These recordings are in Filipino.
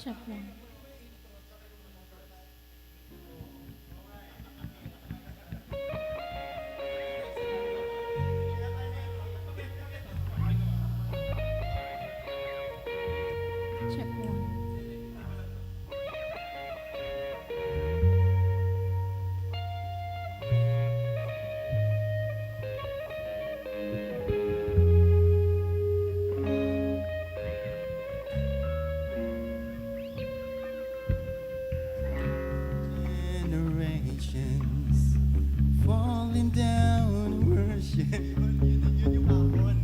Check one. Check one. Generations falling down in worship. Yun yung hapon.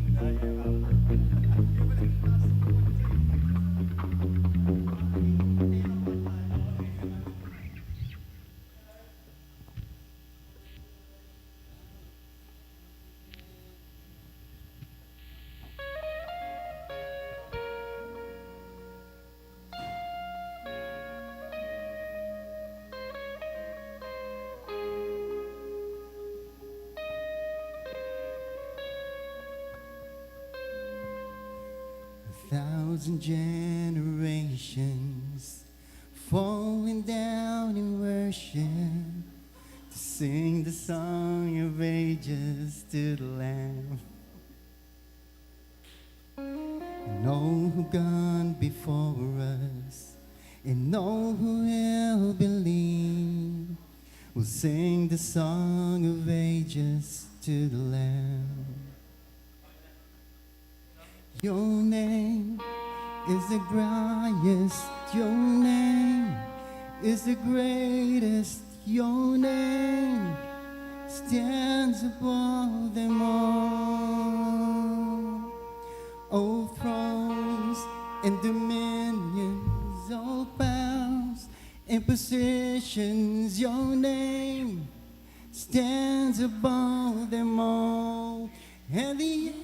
A thousand generations falling down in worship to sing the song of ages to the Lamb. And all who gone before us, and all who will believe, will sing the song of ages to the Lamb. Your name is the brightest, your name is the greatest, your name stands above them all. All thrones and dominions, all powers and positions, your name stands above them all. And the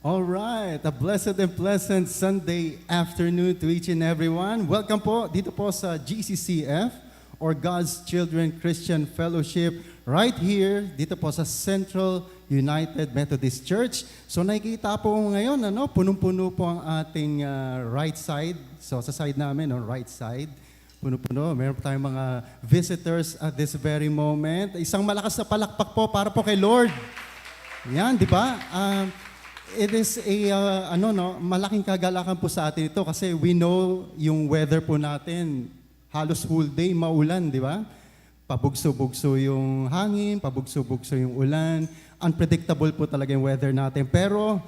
All right, a blessed and pleasant Sunday afternoon to each and everyone. Welcome po dito po sa GCCF or God's Children Christian Fellowship right here dito po sa Central United Methodist Church. So nakikita po ngayon, punong-puno po ang ating right side. So sa side namin, right side, puno-puno. Meron po tayong mga visitors at this very moment. Isang malakas na palakpak po para po kay Lord. Yan, di ba? It is a malaking kagalakan po sa atin ito kasi we know yung weather po natin halos whole day maulan, di ba? Pabugso-bugso yung hangin, pabugso-bugso yung ulan. Unpredictable po talaga yung weather natin. Pero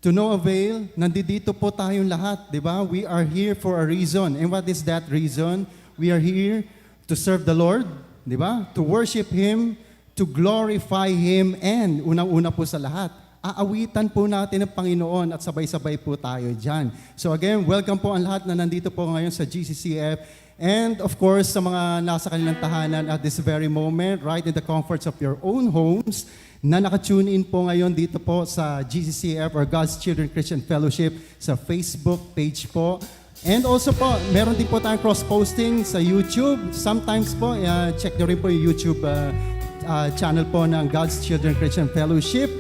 to no avail, nandito po tayong lahat, di ba? We are here for a reason. And what is that reason? We are here to serve the Lord, di ba? To worship Him, to glorify Him, and unang-una po sa lahat, aawitan po natin ang Panginoon at sabay-sabay po tayo dyan. So again, welcome po ang lahat na nandito po ngayon sa GCCF. And of course, sa mga nasa kanilang tahanan at this very moment, right in the comforts of your own homes, na nakatune in po ngayon dito po sa GCCF or God's Children Christian Fellowship sa Facebook page po. And also po, meron din po tayong cross-posting sa YouTube. Sometimes po, check nyo rin po yung YouTube channel po ng God's Children Christian Fellowship.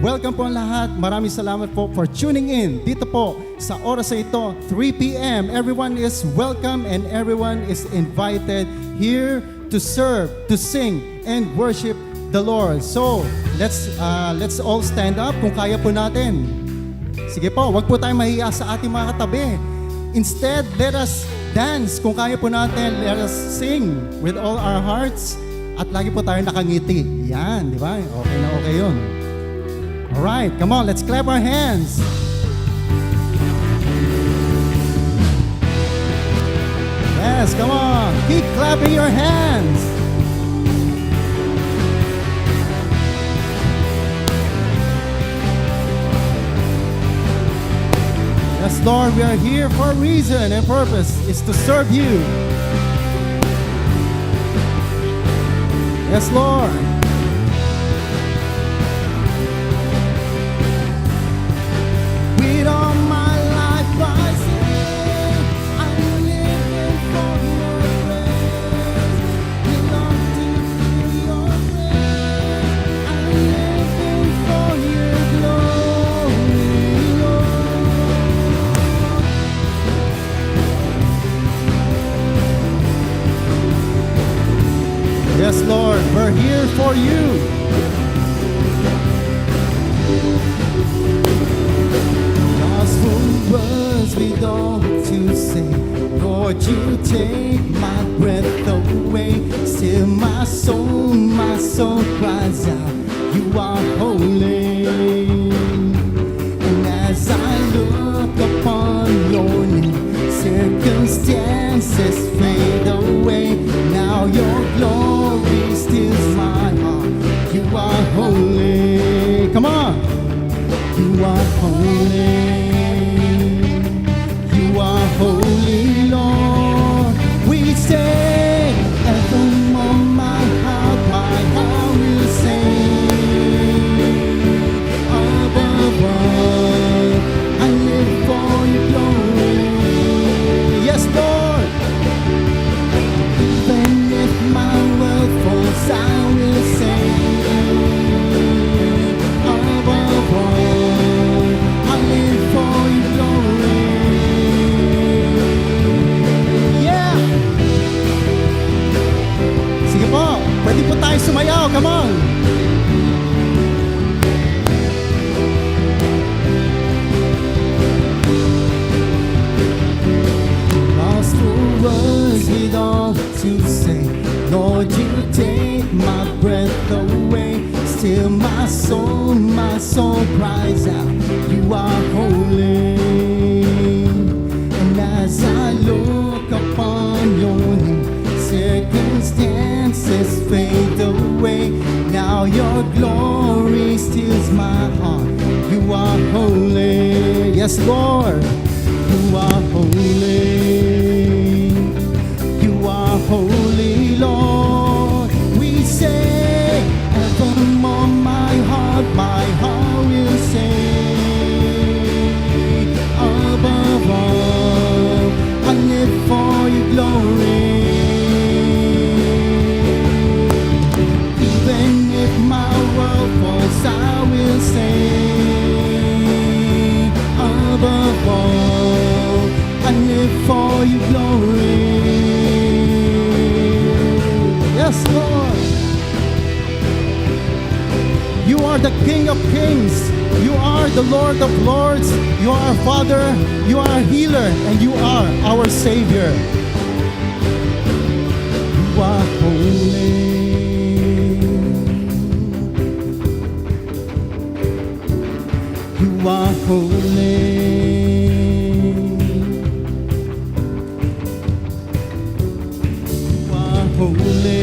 Welcome po ang lahat. Maraming salamat po for tuning in dito po sa oras na ito, 3 p.m. Everyone is welcome and everyone is invited here to serve, to sing, and worship the Lord. So, let's all stand up kung kaya po natin. Sige po, wag po tayong mahiya sa ating mga katabi. Instead, let us dance kung kaya po natin. Let us sing with all our hearts at lagi po tayo nakangiti. Yan, di ba? Okay na okay yun. All right, come on, let's clap our hands. Yes, come on, keep clapping your hands. Yes, Lord, we are here for a reason and purpose. It's to serve you. Yes, Lord. With all my life I sing, I'm living for your praise. Belong to your praise. I'm living for your glory, Lord. Yes, Lord, we're here for you. Words we don't to say, Lord, you take my breath away. Still my soul cries out, you are holy. And as I look upon your name, circumstances fade away. Now your glory stills my heart. You are holy. Come on. You are holy. You are holy, Lord. We say, evermore my heart will sing. Above all, I live for your glory. Yes, Lord. Even if my world falls, I will sing. Above all, I live for your glory. Pwede po tayo sumayaw, come on! Lost for words with all to say, Lord, you take my breath away. Still my soul cries out, you are holy. And as I look upon your name, circumstances fade away. Now your glory steals my heart. You are holy. Yes, Lord. You are holy. You are holy, Lord. We say, evermore my heart will sing. Yes, Lord. You are the King of Kings. You are the Lord of Lords. You are our Father. You are our healer. And you are our Savior. You are holy. You are holy. You are holy.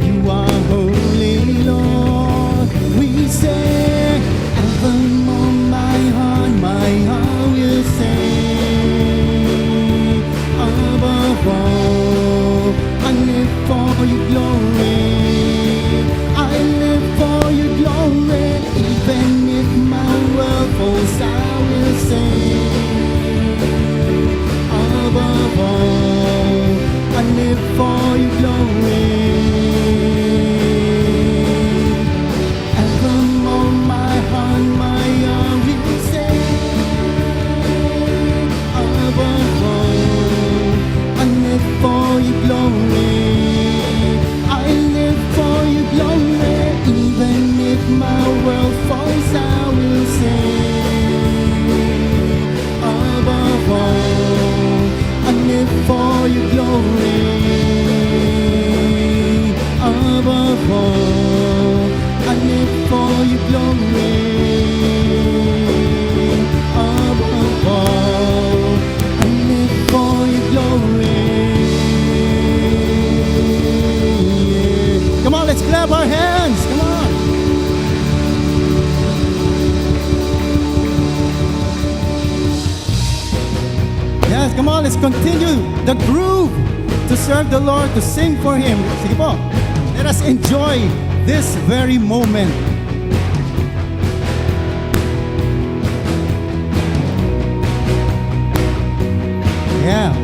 You are holy, Lord. We say, evermore my heart will sing. Above all, I live for your glory. I live for your glory. Even if my world falls, I will sing. Above all, I live for your glory. Evermore my heart will sing. Above all, I live for your glory. I live for your glory. Even if my world falls, I will sing. Above all, I live for your glory. Above all, I live for your glory. Above all, I live for your glory. Come on, let's clap our hands. Come on. Yes, come on, let's continue the groove to serve the Lord, to sing for Him. Sige po, let us enjoy this very moment. Yeah.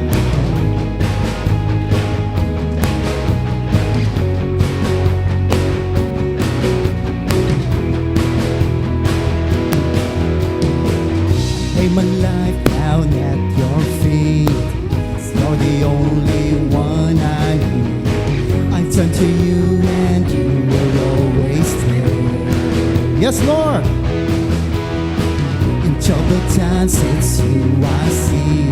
Lay my life down at your feet. You're the only one I need. I turn to you and you will always stay. Yes, Lord. In troubled times, it's you I see.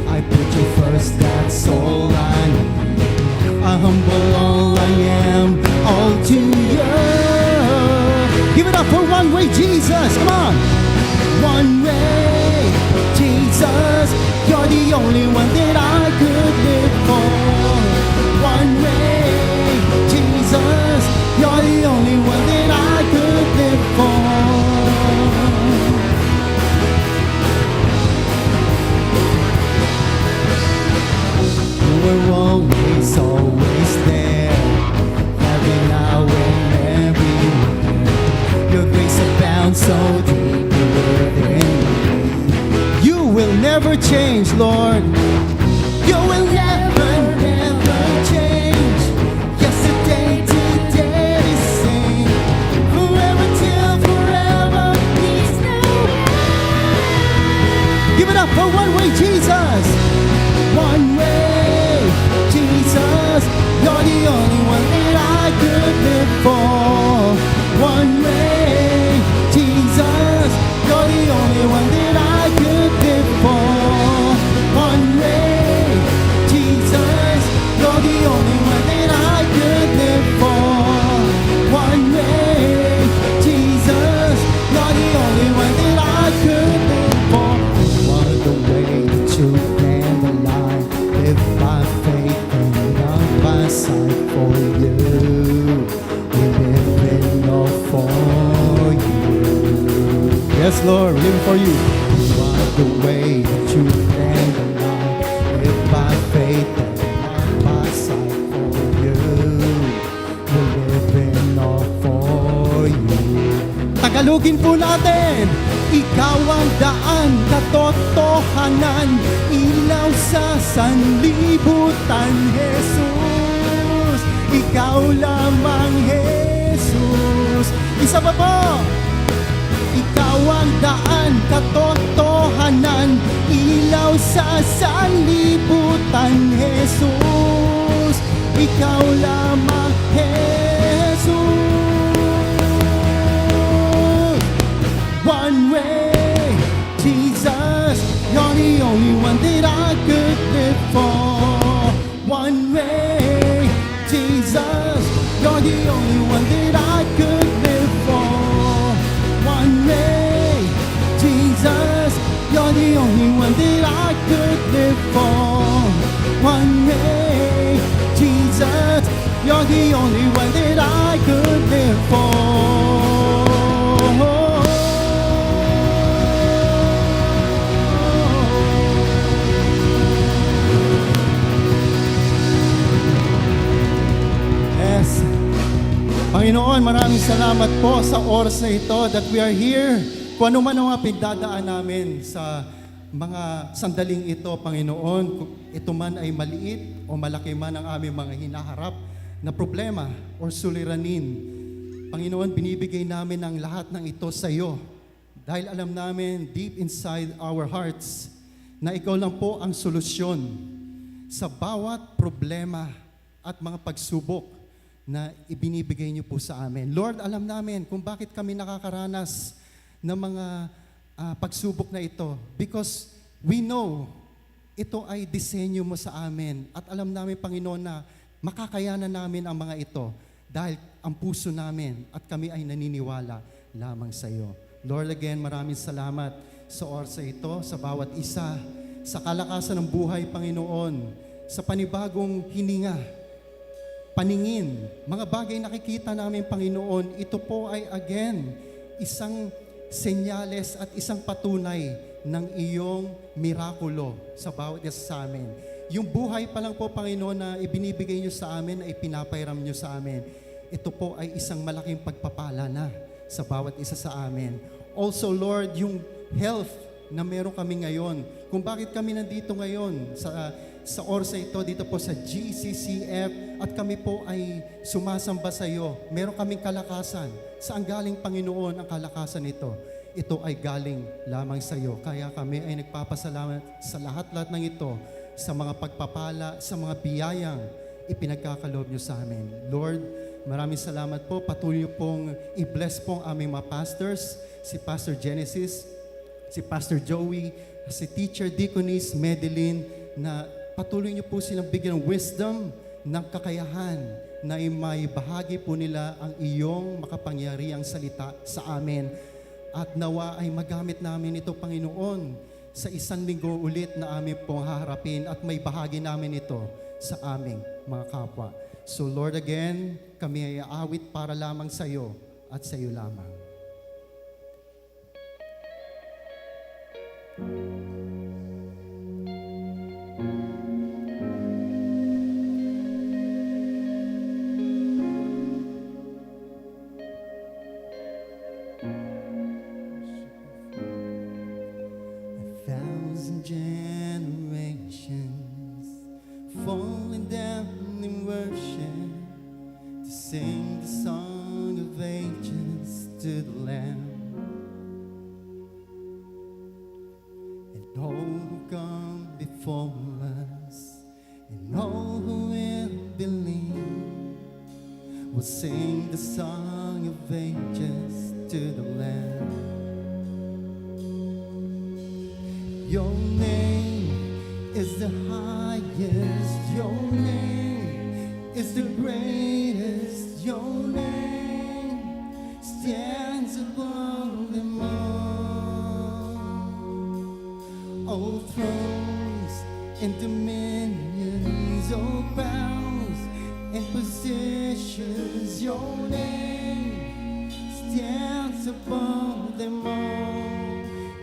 I put you first, that's all I need. I humble all I am, all to you. Give it up for One Way Jesus. Come on. One way, Jesus, you're the only one that I could live for. One way, Jesus, you're the only one that I could live for. You were always, always there, every now and everywhere. Your grace abounds so deep. You will never change, Lord. You will never, never change. Yesterday, today, the same. Forever till forever. There's no end. Give it up for One Way Jesus. One Way Jesus. You're the only one that I could live for. One Way Jesus. You're the only one that I could live for. One way, Jesus. You're the only one that I could live for. One way, Jesus. You're the only one that I could live for. You are the way, the truth, and the life. Live by faith and not by sight for you. We live in or for you. Yes, Lord, we live for you. You are the way, the truth, and the life. Live by faith and not by sight for you. We live in or for you. Tagalogin po natin. Ikaw ang daan, katotohanan, ilaw sa sanlibutan, Jesus. Ikaw lamang, Jesus. Isa pa po. Ikaw ang daan, katotohanan, ilaw sa sanlibutan, Jesus. ikaw lamang, Jesus. One way, Jesus, you're the only one that I could live for. One way, Jesus, you're the only one that I could live for. One way, Jesus, you're the only one that I could live for. One way, Jesus, you're the only one that I could live for. Yes. Panginoon, maraming salamat po sa oras na ito that we are here. Kung ano man ang mga pagdadaan namin sa mga sandaling ito, Panginoon, kung ito man ay maliit o malaki man ang aming mga hinaharap na problema o suliranin, Panginoon, binibigay namin ang lahat ng ito sa iyo. Dahil alam namin deep inside our hearts na ikaw lang po ang solusyon sa bawat problema at mga pagsubok na ibinibigay niyo po sa amin. Lord, alam namin kung bakit kami nakakaranas ng mga pagsubok na ito. Because we know ito ay disenyo mo sa amin. At alam namin, Panginoon, na makakayanan namin ang mga ito dahil ang puso namin at kami ay naniniwala lamang sa iyo. Lord, again, maraming salamat sa oras ito, sa bawat isa, sa kalakasan ng buhay, Panginoon, sa panibagong hininga, paningin, mga bagay nakikita namin, Panginoon, ito po ay again, isang senyales at isang patunay ng iyong mirakulo sa bawat isa sa amin. Yung buhay pa lang po, Panginoon, na ibinibigay niyo sa amin, na ipinapairam niyo sa amin, ito po ay isang malaking pagpapala na sa bawat isa sa amin. Also, Lord, yung health na meron kami ngayon, kung bakit kami nandito ngayon sa oras ito, dito po sa GCCF, at kami po ay sumasamba sa iyo. Meron kaming kalakasan. Saan galing, Panginoon, ang kalakasan nito? Ito ay galing lamang sa iyo. Kaya kami ay nagpapasalamat sa lahat-lahat ng ito, sa mga pagpapala, sa mga biyayang ipinagkakaloob niyo sa amin. Lord, maraming salamat po. Patuloy niyo pong i-bless po ang aming mga pastors, si Pastor Genesis, si Pastor Joey, si Teacher Deaconess Madeline, na patuloy niyo po silang bigyan ng wisdom, ng kakayahan, na may bahagi po nila ang iyong makapangyarihang salita sa amin. At nawa ay magamit namin ito, Panginoon, sa isang linggo ulit na amin pong haharapin at may bahagi namin ito sa aming mga kapwa. So Lord, again, kami ay aawit para lamang sa iyo at sa iyo lamang. Generations falling down in worship to sing the song of ages to the Lamb, and all who come before us and all who will believe will sing the song of ages to the Lamb. Your name is the highest, your name is the greatest, your name stands above them all. All thrones and dominions, all powers and positions, your name stands above them all.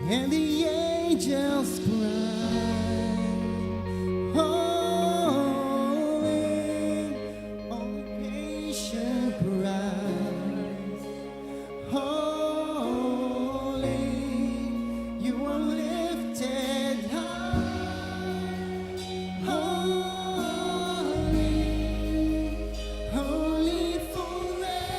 And the angels cry, holy, all creation cries, holy, you are lifted high, holy, holy forever.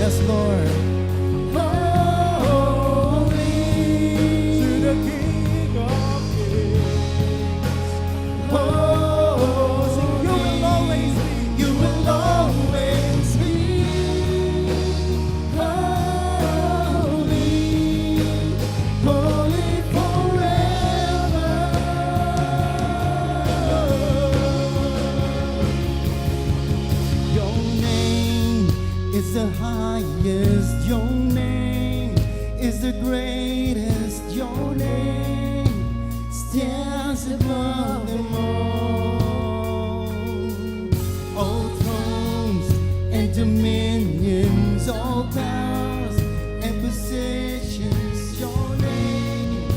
Yes, Lord. Holy to the King of Kings. Oh, Sing, you will always be. you will always be holy, holy forever. Your name is the highest. Your name is the greatest. Your name stands above them all. All thrones and dominions, all powers and positions, your name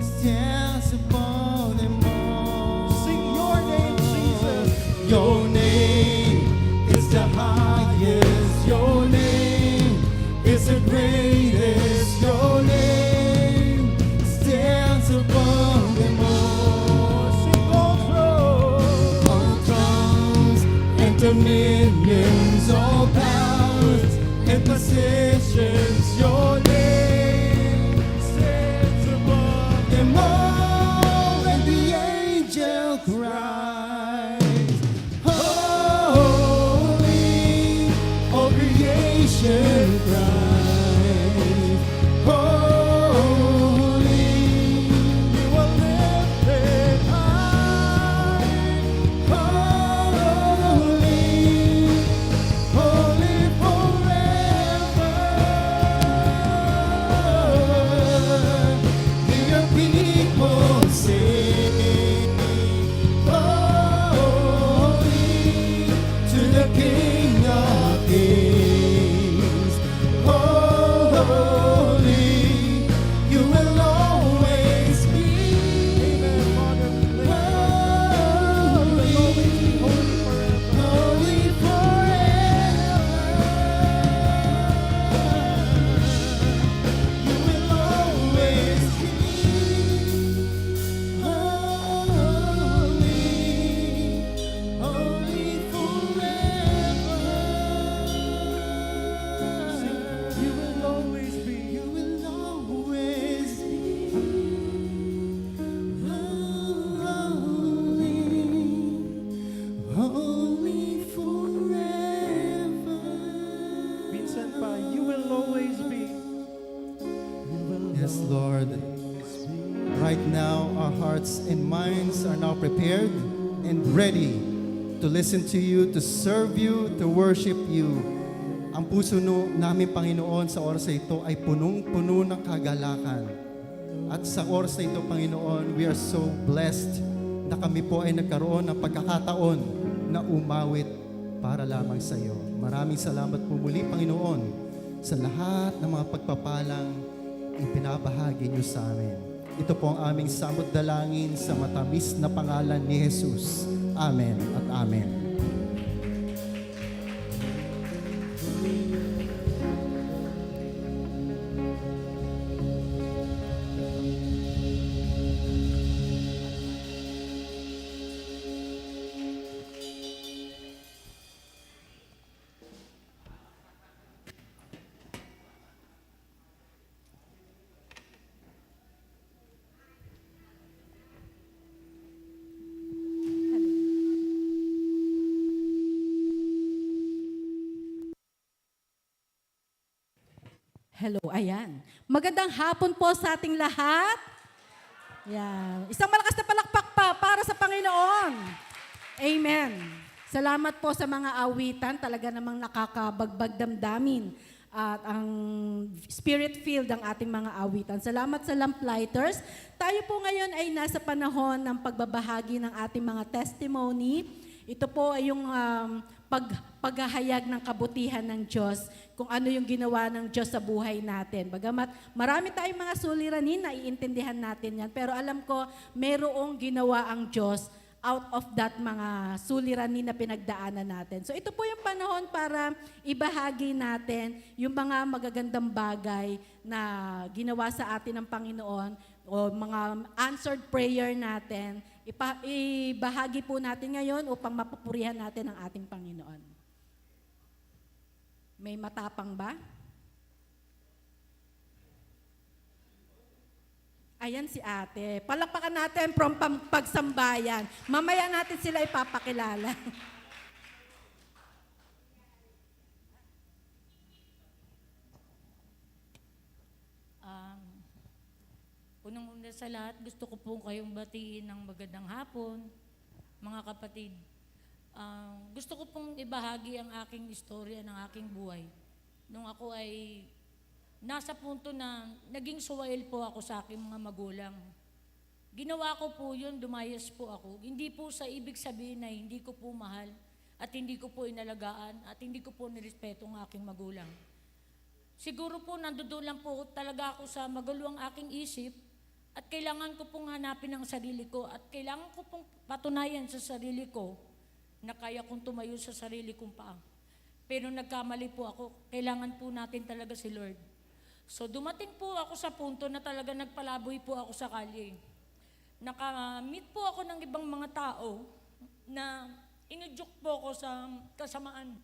stands above them all. Sing your name, Jesus. Your name is the highest. Your name is the greatest. Your name stands above them all. Sing all thrones. All thrones and dominions, all powers and positions, your name stands above them all. And the angel cries, holy, all creation cries, holy, You are lifted high. holy, holy forever. Hear people sing, holy to the King of Kings. Holy, you will always be. Amen, Father. We lift you up. Holy Holy forever. forever. You will always be holy forever. You will always be. You will always be holy forever. Minsan pa, you will always be. Yes, Lord. Right now, our hearts and minds are now prepared and ready to listen to you, to serve you, to worship you. Ang puso namin, Panginoon, sa oras na ito ay punong-puno ng kagalakan. At sa oras na ito, Panginoon, we are so blessed na kami po ay nagkaroon ng pagkakataon na umawit para lamang sa iyo. Maraming salamat po muli, Panginoon, sa lahat ng mga pagpapalang ipinabahagi niyo sa amin. Ito po ang aming samot dalangin sa matamis na pangalan ni Jesus. Amen at amen. Hello, ayan. Magandang hapon po sa ating lahat. Yan. Isang malakas na palakpak pa para sa Panginoon. Amen. Salamat po sa mga awitan. Talaga namang nakakabagbag damdamin. At ang spirit-filled ang ating mga awitan. Salamat sa Lamplighters. Tayo po ngayon ay nasa panahon ng pagbabahagi ng ating mga testimony. Ito po ay yung paghahayag ng kabutihan ng Diyos, kung ano yung ginawa ng Diyos sa buhay natin. Bagamat marami tayong mga suliranin, naiintindihan natin yan. Pero alam ko, merong ginawa ang Diyos out of that mga suliranin na pinagdaanan natin. So ito po yung panahon para ibahagi natin yung mga magagandang bagay na ginawa sa atin ng Panginoon o mga answered prayer natin. Ibahagi po natin ngayon upang mapupurihan natin ang ating Panginoon. May matapang ba? Ayan si ate. Palakpakan natin from pagsambayan. Mamaya natin sila ipapakilala. Um, Unang-una sa lahat, gusto ko po kayong batiin ng magandang hapon, mga kapatid. Gusto ko pong ibahagi ang aking istorya ng aking buhay. Nung ako ay nasa punto na naging suwail po ako sa aking mga magulang. Ginawa ko po yun, dumayas po ako. Hindi po sa ibig sabihin na hindi ko po mahal at hindi ko po inalagaan at hindi ko po nirespeto ang aking magulang. Siguro po nandoon lang po talaga ako sa magulo ang aking isip at kailangan ko pong hanapin ang sarili ko at kailangan ko pong patunayan sa sarili ko na kaya kong tumayo sa sarili kong paa. Pero nagkamali po ako, kailangan po natin talaga si Lord. So dumating po ako sa punto na talaga nagpalaboy po ako sa kalye. Nakamit po ako ng ibang mga tao na inudyok po ako sa kasamaan.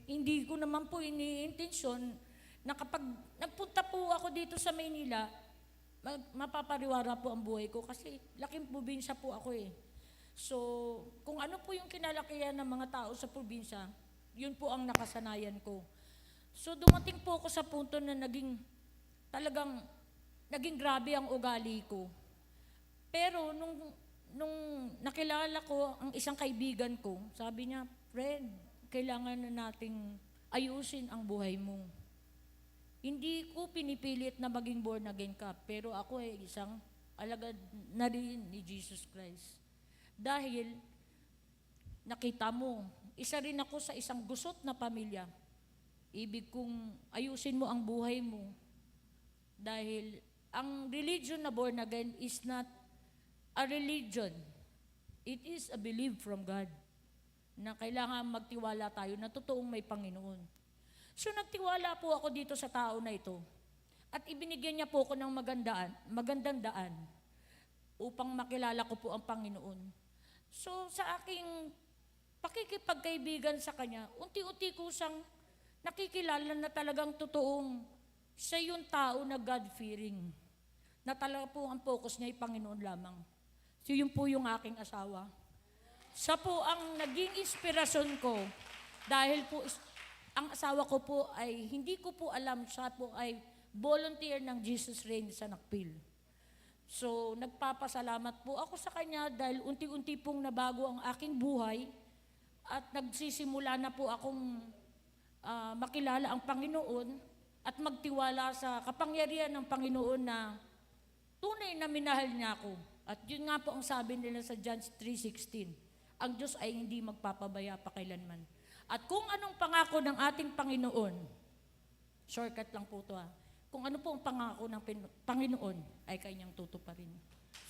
Hindi ko naman po iniintensyon na kapag nagpunta po ako dito sa Maynila, mapapariwara po ang buhay ko kasi laking probinsya po ako eh. So, kung ano po yung kinalakihan ng mga tao sa probinsya, yun po ang nakasanayan ko. So, dumating po ako sa punto na naging grabe ang ugali ko. Pero nung nakilala ko ang isang kaibigan ko, sabi niya, friend, kailangan na nating ayusin ang buhay mo. Hindi ko pinipilit na maging born again ka, pero ako ay isang alagad na rin ni Jesus Christ. Dahil, nakita mo, isa rin ako sa isang gusot na pamilya. Ibig kong ayusin mo ang buhay mo. Dahil, ang religion na born again is not a religion. It is a belief from God na kailangan magtiwala tayo na totoong may Panginoon. So nagtiwala po ako dito sa tao na ito at ibinigyan niya po ako ng magandang daan upang makilala ko po ang Panginoon. So sa aking pakikipagkaibigan sa Kanya, unti-unti ko siyang nakikilala na talagang totoong siya yung tao na God-fearing. Na talaga po ang focus niya ay Panginoon lamang. So yun po yung aking asawa. Siya po ang naging inspirasyon ko dahil po ang asawa ko po ay hindi ko po alam, siya po ay volunteer ng Jesus Reign sa Nakpil. So nagpapasalamat po ako sa kanya dahil unti-unti pong nabago ang aking buhay at nagsisimula na po akong makilala ang Panginoon at magtiwala sa kapangyarihan ng Panginoon na tunay na minahal niya ako. At yun nga po ang sabi nila sa John 3:16, ang Diyos ay hindi magpapabaya pa kailanman. At kung anong pangako ng ating Panginoon, shortcut lang po ito kung ano po ang pangako ng Panginoon ay kanyang tutuparin.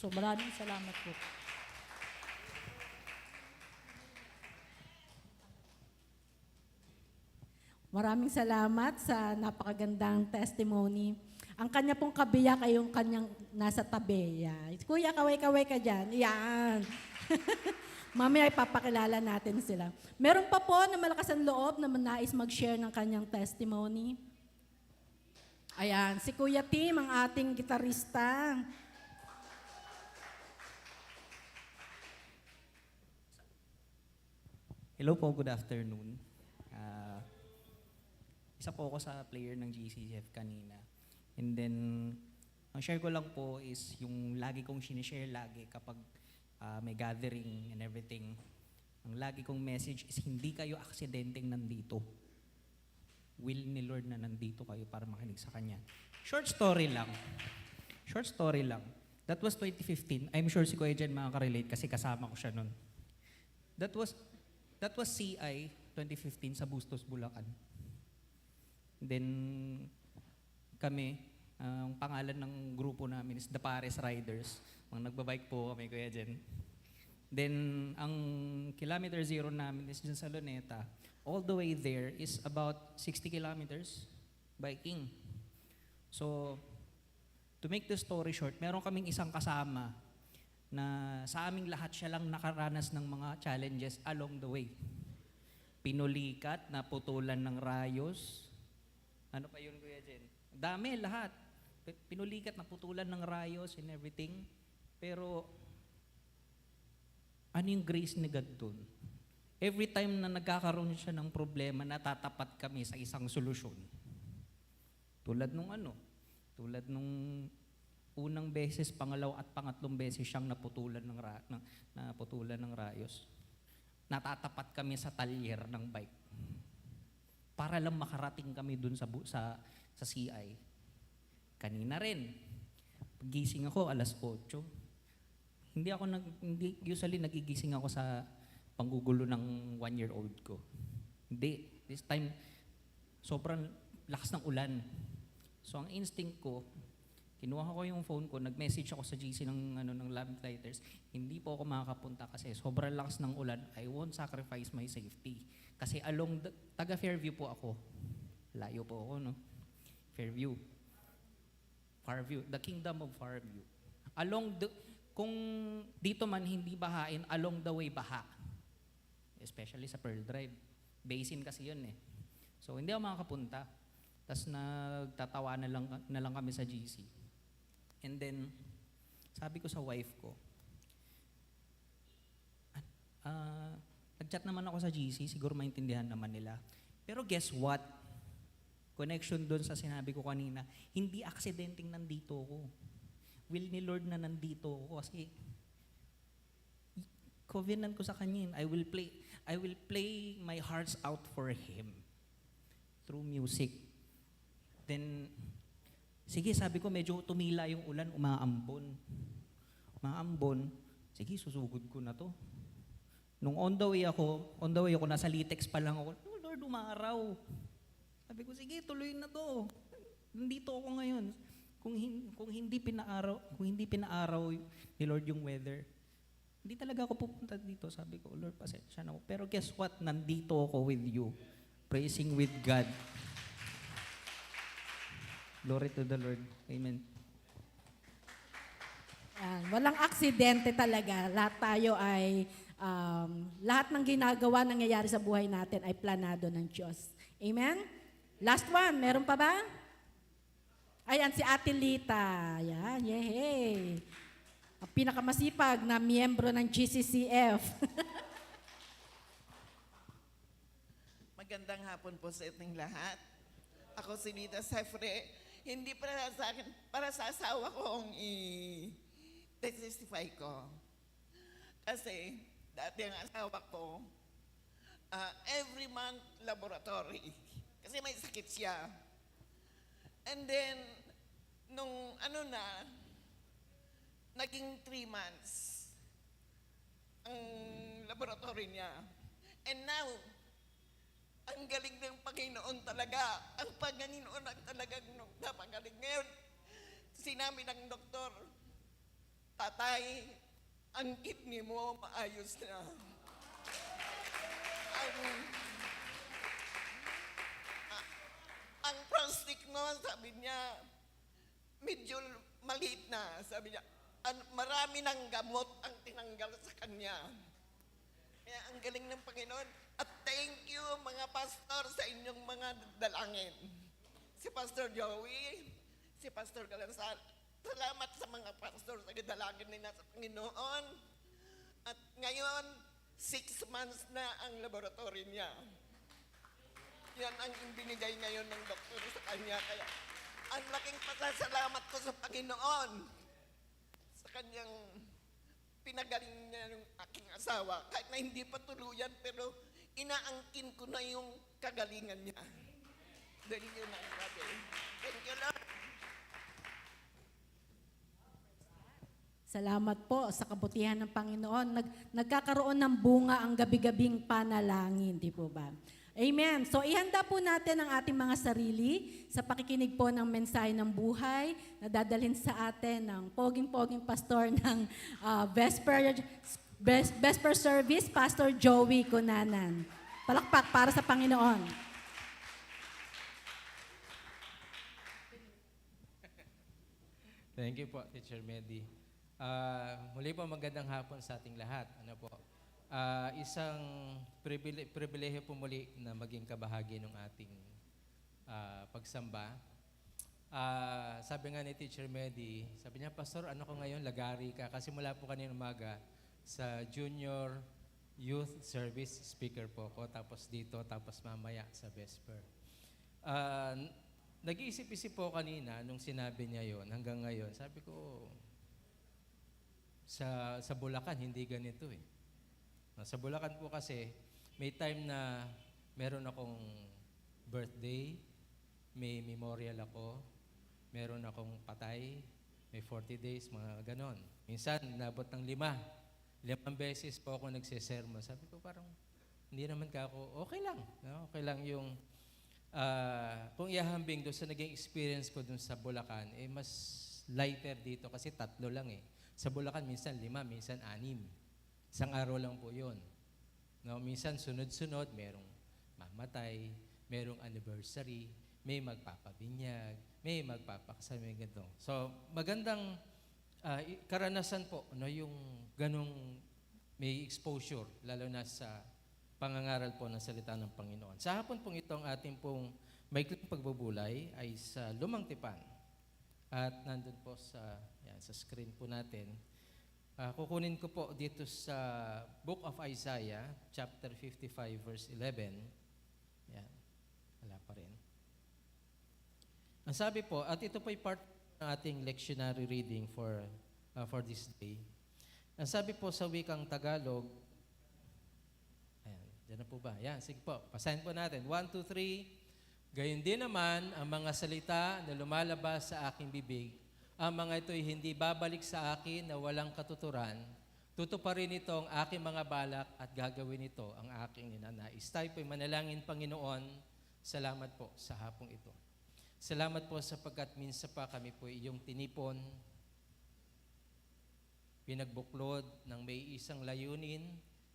So maraming salamat po. Maraming salamat sa napakagandang testimony. Ang kanya pong kabiyak ay yung kanyang nasa tabi. Yan. Kuya, kaway-kaway ka dyan. Yan. Mamaya ipapakilala natin sila. Meron pa po na malakas ang loob na nais mag-share ng kanyang testimony. Ayan, si Kuya Tim, ang ating gitarista. Hello po, good afternoon. Isa po ako sa player ng GCCF kanina. And then, ang share ko lang po is yung lagi kong sinishare lagi kapag may gathering and everything. Ang lagi kong message is hindi kayo aksidenteng nandito. Will ni Lord na nandito kayo para makinig sa Kanya. Short story lang. Short story lang. That was 2015. I'm sure si Kuya Jen makaka-relate kasi kasama ko siya nun. That was CI 2015 sa Bustos, Bulacan. Then, kami, ang pangalan ng grupo namin is The Pares Riders. Mga nagbabike po kami, Kuya Jen. Then, ang kilometer zero namin is dyan sa Luneta. All the way there is about 60 kilometers biking. So, to make the story short, meron kaming isang kasama na sa aming lahat siya lang nakaranas ng mga challenges along the way. pinulikat, naputulan ng rayos. Ano pa yun, Kuya Jen? Dami, lahat. Pinulikat, naputulan ng rayos and everything. Pero, ano yung grace ni God dun? Every time na nagkakaroon siya ng problema, natatapat kami sa isang solusyon. Tulad nung unang beses, pangalaw at pangatlong beses siyang naputulan ng rayos. Natatapat kami sa talyer ng bike para lang makarating kami dun sa CI. Kanina rin, gising ako alas 8. Usually nagigising ako sa panggugulo ng 1-year-old ko. Hindi. This time, sobrang lakas ng ulan. So ang instinct ko, kinuha ko yung phone ko, nag-message ako sa GC ng Lamplighters, hindi po ako makakapunta kasi sobrang lakas ng ulan, I won't sacrifice my safety. Kasi taga Fairview po ako. Layo po ako, no? Fairview, the kingdom of Fairview. Kung dito man hindi bahain, along the way baha. Especially sa Pearl Drive. Basin kasi yun eh. So hindi ako makakapunta. Tapos nagtatawa na lang kami sa GC. And then, sabi ko sa wife ko, nag-chat naman ako sa GC, siguro maintindihan naman nila. Pero guess what? Connection doon sa sinabi ko kanina, hindi aksidenteng nandito ako. Will ni Lord na nandito ako kasi covenant ko sa kanya yun. I will play my hearts out for Him through music. Then, sige, sabi ko, medyo tumila yung ulan, umaambon. Sige, susugod ko na to. Nung on the way ako, nasa Litex pa lang ako, oh Lord, umaraw. Sabi ko, sige, tuloy na to. Nandito ako ngayon. Kung hindi pinaaraw ni Lord yung weather, hindi talaga ako pupunta dito. Sabi ko, Lord, pasensya na ako. Pero guess what? Nandito ako with you. Praising with God. Glory to the Lord. Amen. Yan. Walang aksidente talaga. Lahat tayo ay, lahat ng ginagawa, nangyayari sa buhay natin ay planado ng Diyos. Amen? Last one, meron pa ba? Ayan, si Ate Lita. Ayan, yehey. Ang pinakamasipag na miyembro ng GCCF. Magandang hapon po sa inyong lahat. Ako si Lita Sefre. Hindi para sa akin, para sa asawa kong i-testify ko. Kasi dati ang asawa ko, every month laboratory. Kasi may sakit siya. And then, nung naging 3 months ang laboratory niya. And now, ang galing ng Panginoon talaga. Ang Panginoon ang talagang napagaling. Ngayon, sinabi ng doktor, tatay, ang kidney mo maayos na. Ang prostate mo, sabi niya, medyo maliit na. Sabi niya, marami ng gamot ang tinanggal sa kanya. Kaya ang galing ng Panginoon. At thank you mga pastor sa inyong mga dalangin. Si Pastor Joey, si Pastor Galanzal. Salamat sa mga pastor sa dalangin nila sa Panginoon. At ngayon, 6 months na ang laboratory niya. Yan ang binigay ngayon ng doktor sa kanya. Kaya ang laking pasasalamat ko sa Panginoon sa kanyang pinagaling niya ng aking asawa. Kahit na hindi pa tuluyan, pero inaangkin ko na yung kagalingan niya. Dahil yun ang sabi. Thank you, Lord. Salamat po sa kabutihan ng Panginoon. Nagkakaroon ng bunga ang gabi-gabing panalangin, di po ba? Amen. So ihanda po natin ang ating mga sarili sa pakikinig po ng mensahe ng buhay na dadalhin sa atin ng poging-poging pastor ng Vesper Service, Pastor Joey Cunanan. Palakpak para sa Panginoon. Thank you po, Teacher Medi. Muli po magandang hapon sa ating lahat. Isang pribilehiyo po muli na maging kabahagi ng ating pagsamba. Sabi nga ni Teacher Medi, sabi niya, Pastor, ano ko ngayon, lagari ka. Kasi mula po kanina umaga sa Junior Youth Service speaker po ko, tapos dito, tapos mamaya sa Vesper. Nag-iisip-isip po kanina nung sinabi niya yon hanggang ngayon. Sabi ko, sa Bulacan, hindi ganito eh. Sa Bulacan po kasi, may time na meron akong birthday, may memorial ako, meron akong patay, may 40 days, mga ganon. Minsan, nabot ng 5 beses po ako nagsisermon. Sabi ko parang, hindi naman ka ako, okay lang. No? Okay lang yung, kung ihahambing doon sa naging experience ko doon sa Bulacan, mas lighter dito kasi 3 lang eh. Sa Bulacan, minsan 5, minsan 6. Isang araw lang po yun. No? Minsan sunod-sunod, merong mamatay, merong anniversary, may magpapabinyag, may magpapakasal, may ganito. So, magandang karanasan po, no, yung ganong may exposure, lalo na sa pangangaral po ng salita ng Panginoon. Sa hapon pong itong ating pong maikling pagbubulay ay sa Lumang Tipan. At nandun po sa screen po natin. Kukunin ko po dito sa Book of Isaiah, chapter 55, verse 11. Yan. Wala pa rin. Ang sabi po, at ito po ay part ng ating lectionary reading for this day. Ang sabi po sa wikang Tagalog, ayan, dyan na po ba? Yan, sige po, pasahin po natin. 1, 2, 3. Gayon din naman ang mga salita na lumalabas sa aking bibig, ang mga ito'y hindi babalik sa akin na walang katuturan. Tutuparin ito ang aking mga balak at gagawin ito ang aking ninanais. Tayo po'y manalangin, Panginoon. Salamat po sa hapong ito. Salamat po sapagkat minsan pa kami po iyong tinipon, pinagbuklod ng may isang layunin,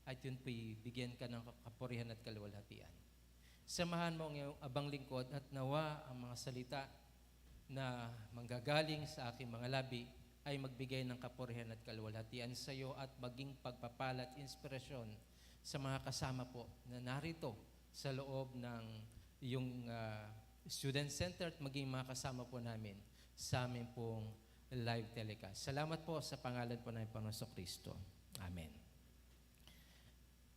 at yun po'y bigyan ka ng kapurihan at kaluwalhatian. Samahan mo ang iyong abang lingkod at nawa ang mga salita na manggagaling sa aking mga labi ay magbigay ng kapurihan at kaluwalhatian sa iyo at maging pagpapalat, inspirasyon sa mga kasama po na narito sa loob ng iyong student center at maging mga kasama po namin sa amin pong live telecast. Salamat po sa pangalan po ng Panginoon Kristo. Amen.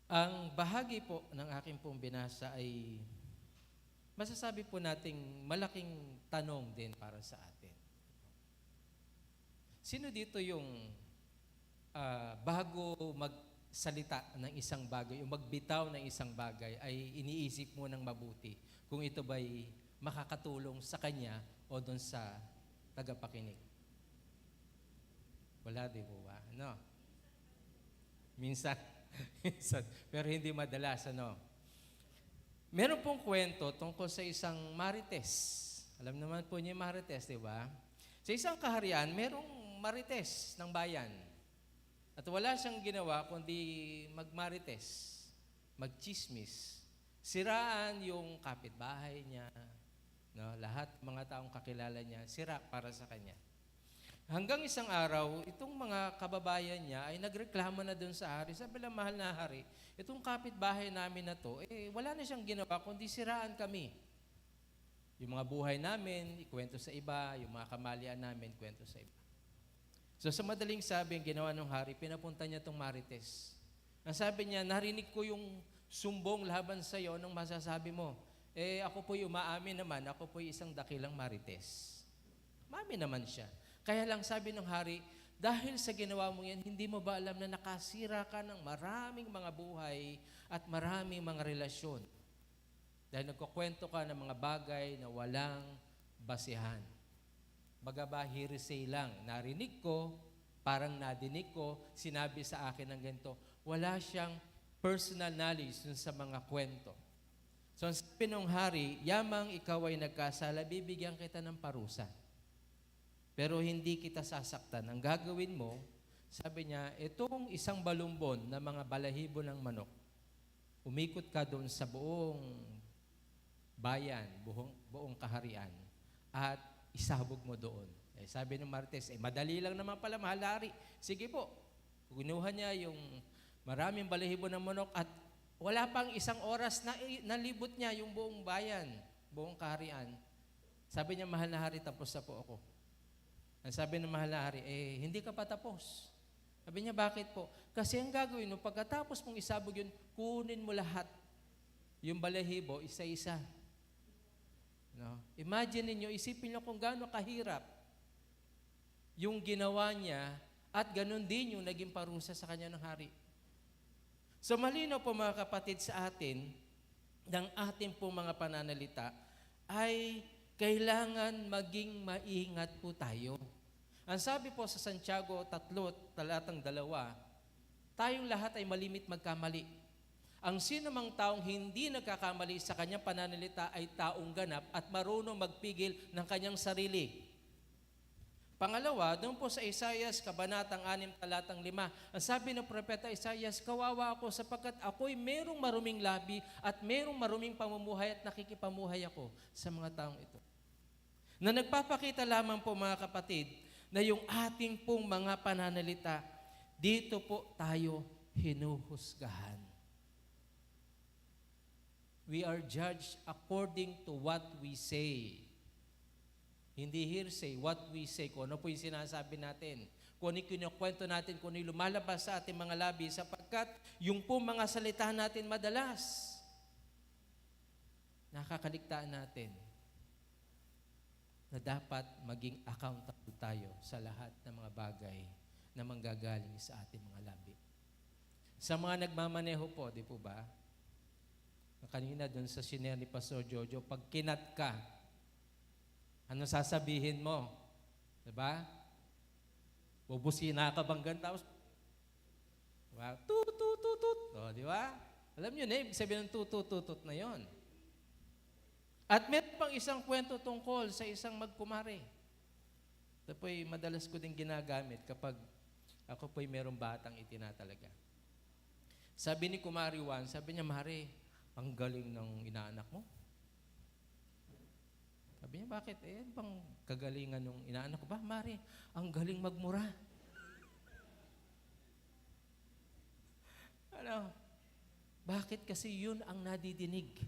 Ang bahagi po ng aking pong binasa ay masasabi po nating malaking tanong din para sa atin. Sino dito yung bago magsalita ng isang bagay, o magbitaw ng isang bagay, ay iniisip mo ng mabuti kung ito ba'y makakatulong sa kanya o doon sa tagapakinig? Wala, di po ba? No? Minsan. Pero hindi madalas, ano? Meron pong kwento tungkol sa isang marites. Alam naman po niyo yung marites, di ba? Sa isang kaharian, merong marites ng bayan. At wala siyang ginawa kundi magmarites, magchismis. Siraan yung kapitbahay niya, no? Lahat mga taong kakilala niya, sira para sa kanya. Hanggang isang araw, itong mga kababayan niya ay nagreklamo na doon sa hari. Sabi lang, mahal na hari, itong kapitbahay namin na to, wala na siyang ginawa kundi siraan kami. Yung mga buhay namin, ikwento sa iba, yung mga kamalian namin, ikwento sa iba. So sa madaling sabi, ang ginawa ng hari, pinapunta niya itong marites. Ang sabi niya, narinig ko yung sumbong laban sa iyo, anong masasabi mo? Ako po'y umaamin naman, ako po'y isang dakilang marites. Umaamin naman siya. Kaya lang sabi ng hari, dahil sa ginawa mo yan, hindi mo ba alam na nakasira ka ng maraming mga buhay at maraming mga relasyon? Dahil nagkukwento ka ng mga bagay na walang basihan. Bagaba hearsay lang. Narinig ko, parang nadinig ko, sinabi sa akin ng ganito. Wala siyang personal knowledge dun sa mga kwento. So ang sabi ng hari, yamang ikaw ay nagkasala, bibigyan kita ng parusa. Pero hindi kita sasaktan. Ang gagawin mo, sabi niya, itong isang balumbon na mga balahibo ng manok, umikot ka doon sa buong bayan, buong kaharian, at isabog mo doon. Sabi ng Martes, madali lang naman pala, mahal hari. Sige po. Ginuha niya yung Maraming balahibo ng manok at wala pang isang oras na nalibot niya yung buong bayan, buong kaharian. Sabi niya, mahal na hari, tapos na po ako. Ang sabi ng mahal na hari, hindi ka pa tapos. Sabi niya, bakit po? Kasi ang gagawin mo, pagkatapos mong isabog yun, kunin mo lahat. Yung balahibo, isa-isa. No? Imagine niyo, isipin niyo kung gaano kahirap yung ginawa niya at ganun din yung naging parusa sa kanya ng hari. So malinaw po mga kapatid sa atin, ng ating po mga pananalita, ay kailangan maging maingat po tayo. Ang sabi po sa Santiago 3:2, tayong lahat ay malimit magkamali. Ang sino mang taong hindi nagkakamali sa kanyang pananalita ay taong ganap at marunong magpigil ng kanyang sarili. Pangalawa, doon po sa Isaias, Kabanatang 6:5, ang sabi ng propeta Isaias, kawawa ako sapagkat ako'y merong maruming labi at merong maruming pamumuhay at nakikipamuhay ako sa mga taong ito. Na nagpapakita lamang po mga kapatid, na yung ating pong mga pananalita, dito po tayo hinuhusgahan. We are judged according to what we say. Hindi hearsay, what we say. Kung ano po yung sinasabi natin. Kung ano yung kinukwento natin, kung ano yung lumalabas sa ating mga labi, sapagkat yung po mga salita natin madalas, nakakaligtaan natin na dapat maging accountable tayo sa lahat ng mga bagay na manggagaling sa ating mga labi. Sa mga nagmamaneho po, di po ba? Kanina doon sa siner ni Pastor Jojo, pag kinat ka, ano sasabihin mo? Diba? Bubusina ka bang ganda? Tapos, diba? Tut. O, diba? Alam nyo na, ibig sabihin ng tut na yon. At meron pang isang kwento tungkol sa isang magkumare. Ito po'y madalas ko din ginagamit kapag ako po'y merong batang itinatalaga. Sabi ni Kumari Juan, sabi niya, Mare, ang galing ng inaanak mo. Sabi niya, bakit? Ano bang kagalingan ng inaanak ko ba? Mare, ang galing magmura. Ano? Bakit? Kasi yun ang nadidinig.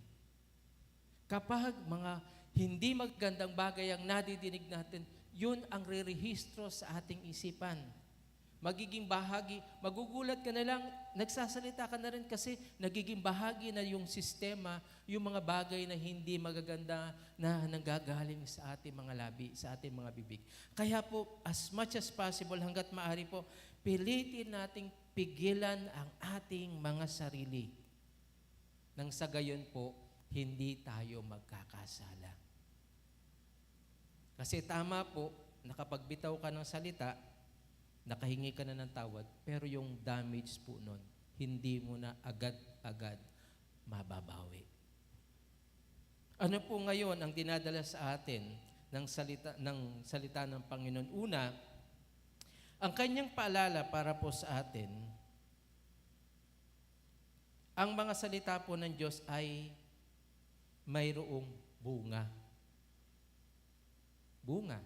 Kapag mga hindi magandang bagay ang nadidinig natin, yun ang re-rehistro sa ating isipan. Magiging bahagi, magugulat ka na lang, nagsasalita ka na rin kasi nagiging bahagi na yung sistema, yung mga bagay na hindi magaganda na nanggagaling sa ating mga labi, sa ating mga bibig. Kaya po, as much as possible, hanggat maaari po, pilitin nating pigilan ang ating mga sarili. Nang sa gayon po, hindi tayo magkakasala. Kasi tama po, nakapagbitaw ka ng salita, nakahingi ka na ng tawad, pero yung damage po nun, hindi mo na agad-agad mababawi. Ano po ngayon ang dinadala sa atin ng salita ng Panginoon? Una, ang kanyang paalala para po sa atin, ang mga salita po ng Diyos ay mayroong bunga. Bunga.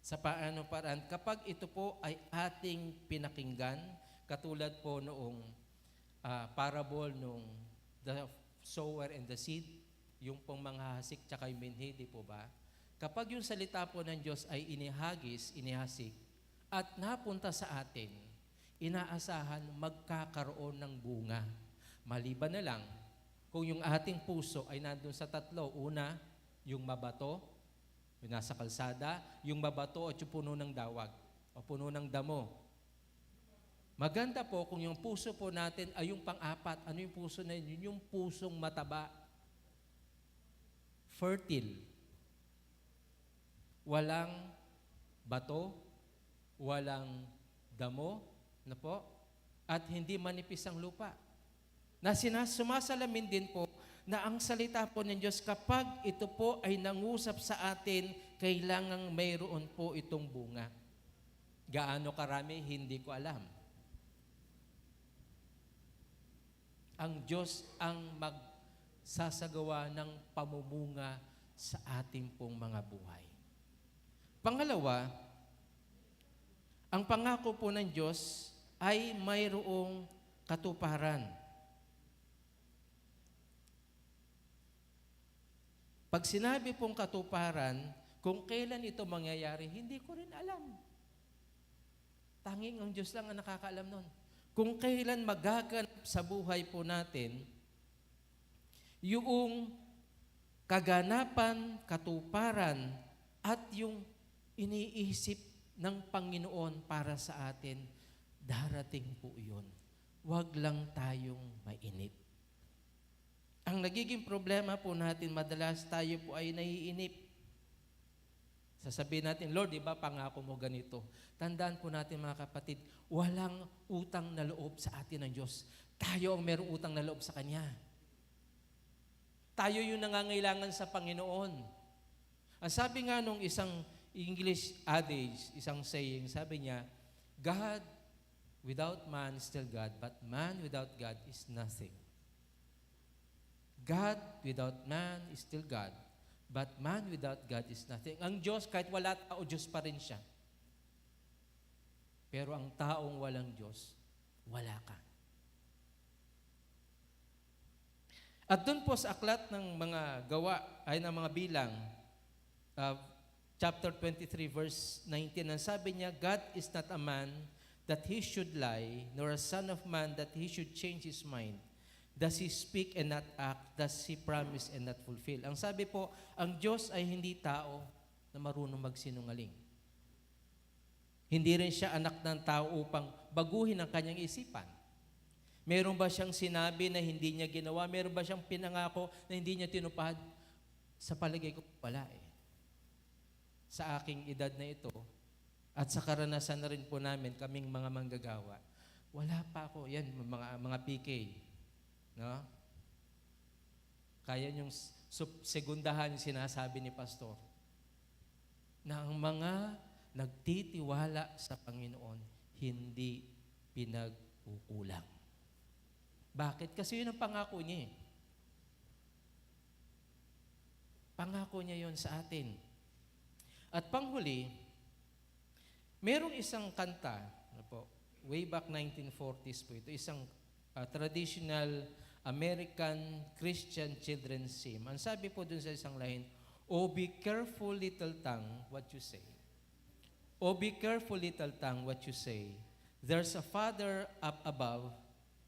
Sa paano paraan? Kapag ito po ay ating pinakinggan, katulad po noong parable nung the sower and the seed, yung pong mga hasik tsaka yung binhi, di po ba? Kapag yung salita po ng Diyos ay inihasik, at napunta sa atin, inaasahan magkakaroon ng bunga. Maliban na lang, kung yung ating puso ay nandun sa tatlo, una, yung mabato, yung nasa kalsada, yung mabato at yung puno ng dawag o puno ng damo. Maganda po kung yung puso po natin ay yung pang-apat. Ano yung puso na yun? Yung pusong mataba. Fertile. Walang bato, walang damo, na po, at hindi manipis ang lupa. Na sumasalamin din po na ang salita po ng Diyos, kapag ito po ay nangusap sa atin, kailangang mayroon po itong bunga. Gaano karami, hindi ko alam. Ang Diyos ang magsasagawa ng pamumunga sa ating pong mga buhay. Pangalawa, ang pangako po ng Diyos ay mayroong katuparan. Pag sinabi pong katuparan, kung kailan ito mangyayari, hindi ko rin alam. Tanging ang Diyos lang ang nakakaalam nun. Kung kailan magaganap sa buhay po natin, yung kaganapan, katuparan, at yung iniisip ng Panginoon para sa atin, darating po yun. Huwag lang tayong mainip. Ang nagiging problema po natin, madalas tayo po ay naiinip. Sasabihin natin, Lord, di ba pangako mo ganito? Tandaan po natin mga kapatid, walang utang na loob sa atin ng Diyos. Tayo ang merong utang na loob sa Kanya. Tayo yung nangangailangan sa Panginoon. Ang sabi nga nung isang English adage, isang saying, sabi niya, God without man is still God, but man without God is nothing. God without man is still God, but man without God is nothing. Ang Diyos, kahit wala tao, Diyos pa rin siya. Pero ang taong walang Diyos, wala ka. At doon po sa aklat ng mga gawa, ay ng mga bilang, chapter 23, verse 19, ang sabi niya, God is not a man that he should lie, nor a son of man that he should change his mind. Does he speak and not act? Does he promise and not fulfill? Ang sabi po, ang Diyos ay hindi tao na marunong magsinungaling. Hindi rin siya anak ng tao upang baguhin ang kanyang isipan. Meron ba siyang sinabi na hindi niya ginawa? Meron ba siyang pinangako na hindi niya tinupad? Sa palagay ko, wala eh. Sa aking edad na ito, at sa karanasan na rin po namin, kaming mga manggagawa, wala pa ako. Yan, mga PK. No? Kaya yung segundahan yung sinasabi ni Pastor na ang mga nagtitiwala sa Panginoon hindi pinagkukulang. Bakit? Kasi yun ang pangako niya eh. Pangako niya yun sa atin. At panghuli, merong isang kanta, way back 1940s po ito, isang traditional American Christian children's hymn. Ang sabi po dun sa isang line, "Oh, be careful, little tongue, what you say. Oh, be careful, little tongue, what you say. There's a Father up above,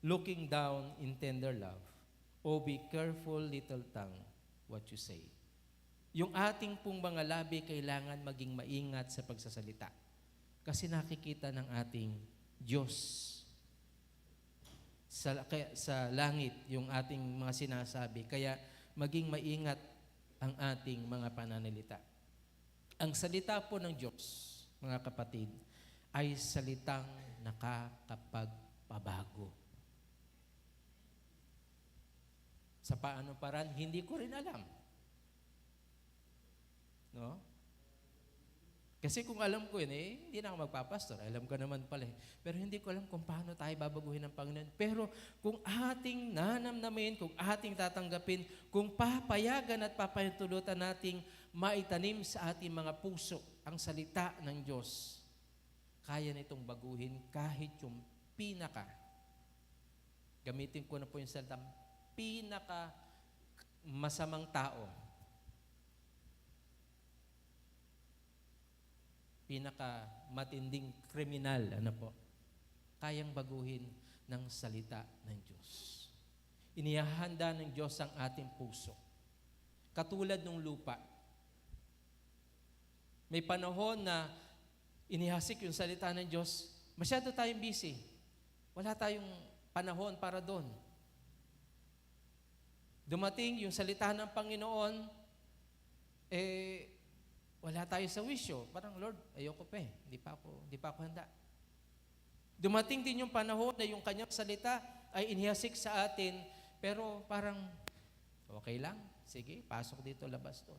looking down in tender love. Oh, be careful, little tongue, what you say." Yung ating pong mga labi kailangan maging maingat sa pagsasalita. Kasi nakikita ng ating Diyos sa langit yung ating mga sinasabi. Kaya maging maingat ang ating mga pananalita. Ang salita po ng Diyos, mga kapatid, ay salitang nakakapagpabago. Sa paano paraan, hindi ko rin alam. No? Kasi kung alam ko yun, hindi na ako magpapastor. Alam ko naman pala. Pero hindi ko alam kung paano tayo babaguhin ng Panginoon. Pero kung ating nanamnamin, kung ating tatanggapin, kung papayagan at papahintulutan nating maitanim sa ating mga puso ang salita ng Diyos, kaya nitong baguhin kahit yung gamitin ko na po yung salita, masamang tao, matinding kriminal, kayang baguhin ng salita ng Diyos. Inihahanda ng Diyos ang ating puso. Katulad ng lupa. May panahon na inihasik yung salita ng Diyos, masyado tayong busy. Wala tayong panahon para doon. Dumating yung salita ng Panginoon, wala tayo sa wisyo. Parang, Lord, ayoko pa eh. Hindi pa ako handa. Dumating din yung panahon na yung kanyang salita ay inihasik sa atin, pero parang, okay lang. Sige, pasok dito, labas doon.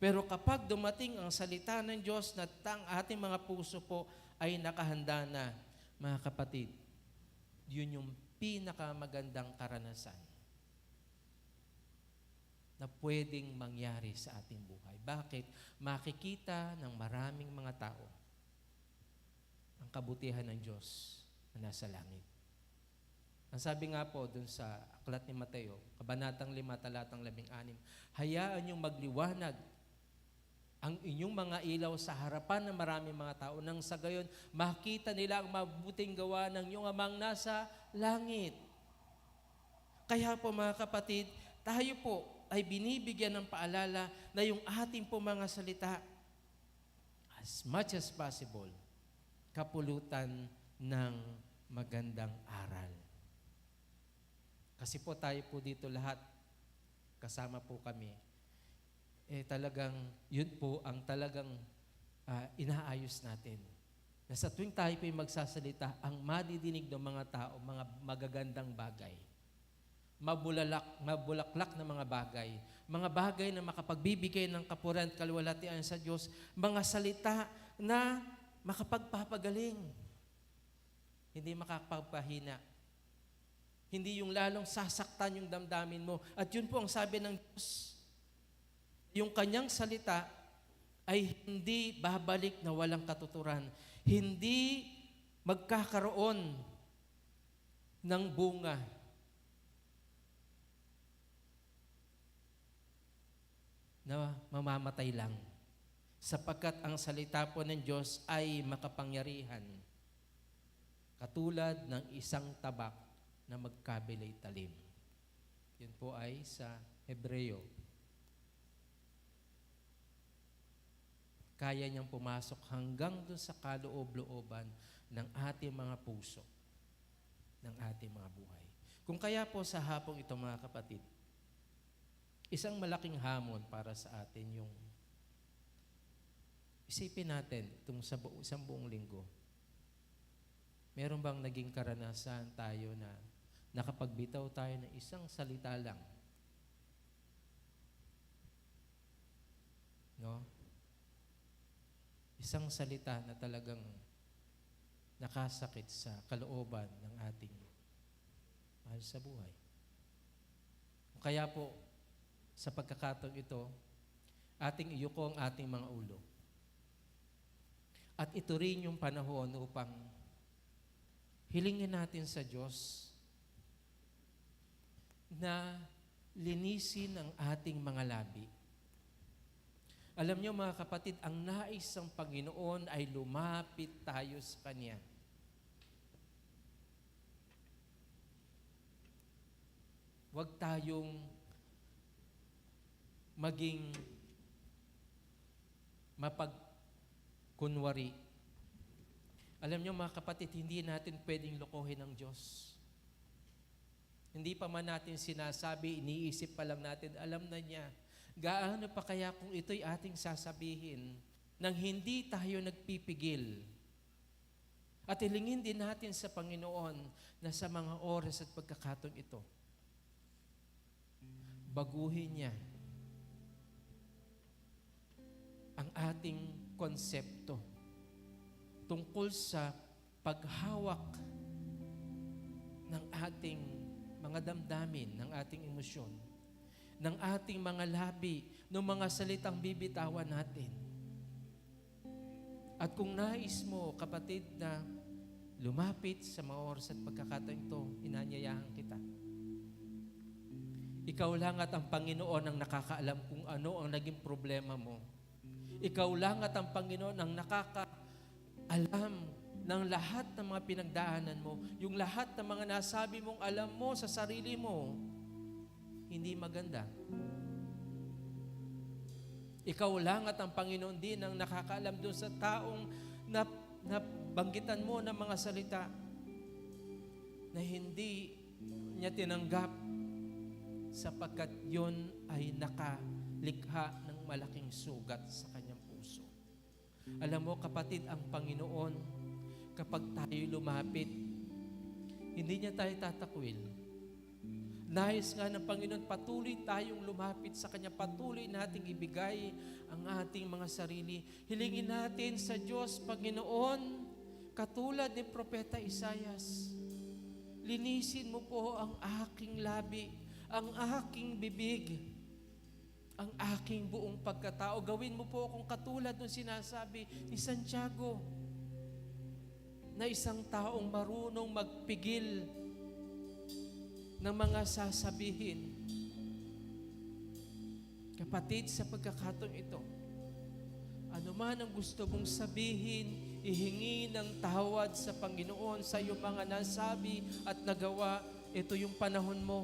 Pero kapag dumating ang salita ng Diyos na ating mga puso po ay nakahanda na, mga kapatid, yun yung pinakamagandang karanasan na pwedeng mangyari sa ating buhay. Bakit? Makikita ng maraming mga tao ang kabutihan ng Diyos na nasa langit. Ang sabi nga po dun sa aklat ni Mateo, Kabanatang 5, talatang 16, hayaan niyong magliwanag ang inyong mga ilaw sa harapan ng maraming mga tao nang sa gayon makita nila ang mabuting gawa ng iyong amang nasa langit. Kaya po mga kapatid, tayo po ay binibigyan ng paalala na yung ating po mga salita, as much as possible, kapulutan ng magandang aral. Kasi po tayo po dito lahat, kasama po kami, talagang yun po ang talagang inaayos natin. Na sa tuwing tayo po yung magsasalita, ang madidinig ng mga tao, mga magagandang bagay, mabulaklak na mga bagay na makapagbibigay ng kapuran at kaluwalhatian sa Diyos, mga salita na makapagpapagaling, hindi makapagpahina. Hindi yung lalong sasaktan yung damdamin mo. At yun po ang sabi ng Diyos. Yung kanyang salita ay hindi babalik na walang katuturan. Hindi magkakaroon ng bunga. Na mamamatay lang. Sapagkat ang salita po ng Diyos ay makapangyarihan. Katulad ng isang tabak na magkabilay talim. Yun po ay sa Hebreo. Kaya niyang pumasok hanggang doon sa kaloob-looban ng ating mga puso, ng ating mga buhay. Kung kaya po sa hapong ito mga kapatid, isang malaking hamon para sa atin yung isipin natin itong isang buong linggo. Meron bang naging karanasan tayo na nakapagbitaw tayo ng isang salita lang? No? Isang salita na talagang nakasakit sa kalooban ng ating mahal sa buhay. Kaya po, sa pagkakataong ito, ating iyuko ang ating mga ulo. At ito rin yung panahon upang hilingin natin sa Diyos na linisin ang ating mga labi. Alam niyo mga kapatid, ang nais ng Panginoon ay lumapit tayo sa Kanya. Huwag tayong maging mapagkunwari. Alam niyo mga kapatid, hindi natin pwedeng lokohin ng Diyos. Hindi pa man natin sinasabi, iniisip pa lang natin, alam na niya. Gaano pa kaya kung ito'y ating sasabihin nang hindi tayo nagpipigil? At hilingin din natin sa Panginoon na sa mga oras at pagkakataong ito, baguhin niya ang ating konsepto tungkol sa paghawak ng ating mga damdamin, ng ating emosyon, ng ating mga labi, ng mga salitang bibitawan natin. At kung nais mo, kapatid, na lumapit sa mga oras at pagkakataong ito, inanyayahan kita. Ikaw lang at ang Panginoon ang nakakaalam kung ano ang naging problema mo. Ikaw lang at ang Panginoon ang nakakaalam ng lahat ng mga pinagdaanan mo, yung lahat ng mga nasabi mong alam mo sa sarili mo, hindi maganda. Ikaw lang at ang Panginoon din ang nakakaalam doon sa taong nabanggitan mo ng mga salita na hindi niya tinanggap sapagkat yun ay nakalikha ng malaking sugat sa kanyang puso. Alam mo kapatid, ang Panginoon, kapag tayo lumapit, hindi niya tayo tatakwil. Nais nga ng Panginoon, patuloy tayong lumapit sa Kanya, patuloy nating ibigay ang ating mga sarili. Hilingin natin sa Diyos, Panginoon, katulad ni Propeta Isaias, linisin mo po ang aking labi, ang aking bibig, ang aking buong pagkatao. Gawin mo po akong katulad ng sinasabi ni Santiago, na isang taong marunong magpigil ng mga sasabihin. Kapatid, sa pagkakataong ito, ano man ang gusto mong sabihin, ihingi ng tawad sa Panginoon sa iyong mga nasabi at nagawa. Ito yung panahon mo.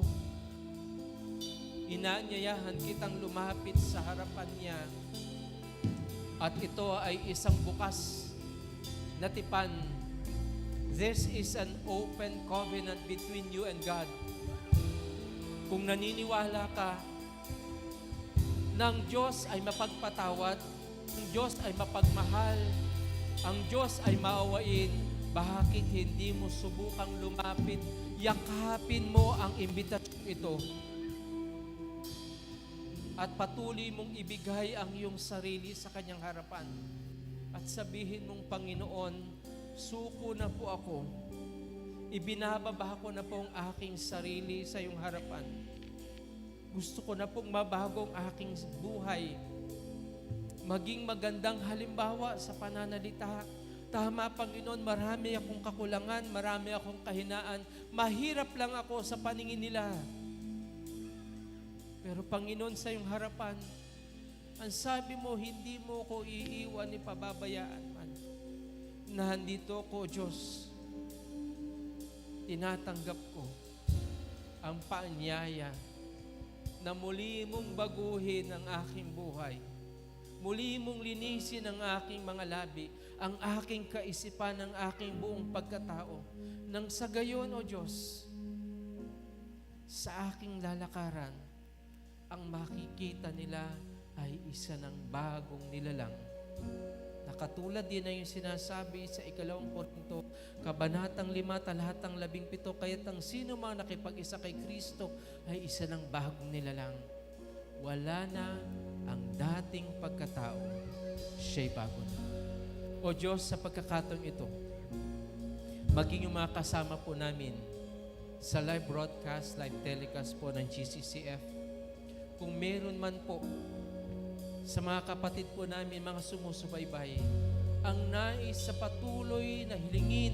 Inaanyayahan kitang lumapit sa harapan niya. At ito ay isang bukas na tipan. This is an open covenant between you and God. Kung naniniwala ka ng Diyos ay mapagpatawad, ang Diyos ay mapagmahal, ang Diyos ay maawain, bakit hindi mo subukang lumapit? Yakapin mo ang imbitasyon ito at patuloy mong ibigay ang iyong sarili sa kanyang harapan at sabihin mong, Panginoon, suko na po ako. Ibinababa ko na po ang aking sarili sa iyong harapan. Gusto ko na pong mabago ang aking buhay. Maging magandang halimbawa sa pananalita. Tama, Panginoon, marami akong kakulangan, marami akong kahinaan. Mahirap lang ako sa paningin nila. Pero Panginoon, sa iyong harapan, ang sabi mo, hindi mo ko iiwan ni pababayaan man. Nandito ko, Diyos. Tinatanggap ko ang paanyaya na muli mong baguhin ang aking buhay. Muli mong linisin ang aking mga labi, ang aking kaisipan, ang aking buong pagkatao. Nang sa gayon, O Diyos, sa aking lalakaran, ang makikita nila ay isa ng bagong nilalang. Nakatulad din na yung sinasabi sa 2 Korinto, Kabanatang 5, talatang 17, kaya't ang sino mang nakipag-isa kay Kristo ay isa ng bagong nilalang. Wala na ang dating pagkatao, siya'y bago na. O Diyos, sa pagkakataong ito, maging yung mga kasama po namin sa live broadcast, live telecast po ng GCCF, kung meron man po sa mga kapatid po namin, mga sumusubaybay, ang nais sa patuloy na hilingin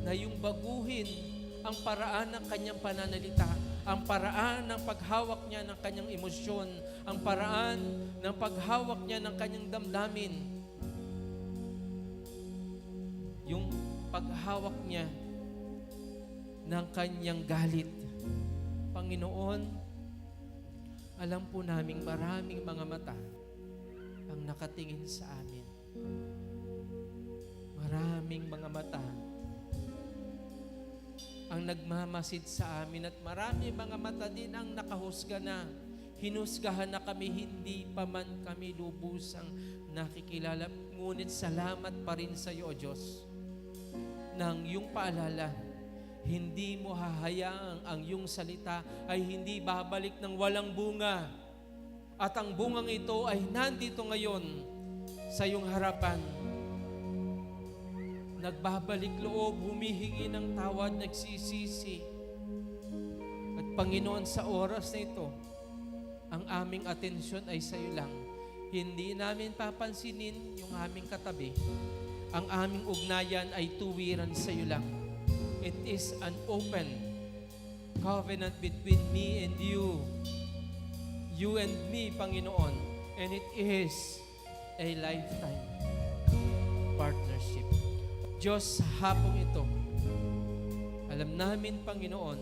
na yung baguhin ang paraan ng kanyang pananalita, ang paraan ng paghawak niya ng kanyang emosyon, ang paraan ng paghawak niya ng kanyang damdamin, yung paghawak niya ng kanyang galit. Panginoon, alam po naming maraming mga mata ang nakatingin sa amin. Maraming mga mata ang nagmamasid sa amin at maraming mga mata din ang nakahusga na. Hinusgahan na kami, hindi pa man kami lubusang nakikilala. Ngunit salamat pa rin sa iyo, O Diyos, nang iyong paalala, hindi mo hahayaang ang iyong salita ay hindi babalik ng walang bunga. At ang bungang ito ay nandito ngayon sa iyong harapan. Nagbabalik loob, humihingi ng tawad, nagsisisi. At Panginoon, sa oras na ito, ang aming atensyon ay sa iyo lang. Hindi namin papansinin yung aming katabi. Ang aming ugnayan ay tuwiran sa iyo lang. It is an open covenant between me and you. You and me, Panginoon. And it is a lifetime partnership. Diyos, sa hapong ito, alam namin, Panginoon,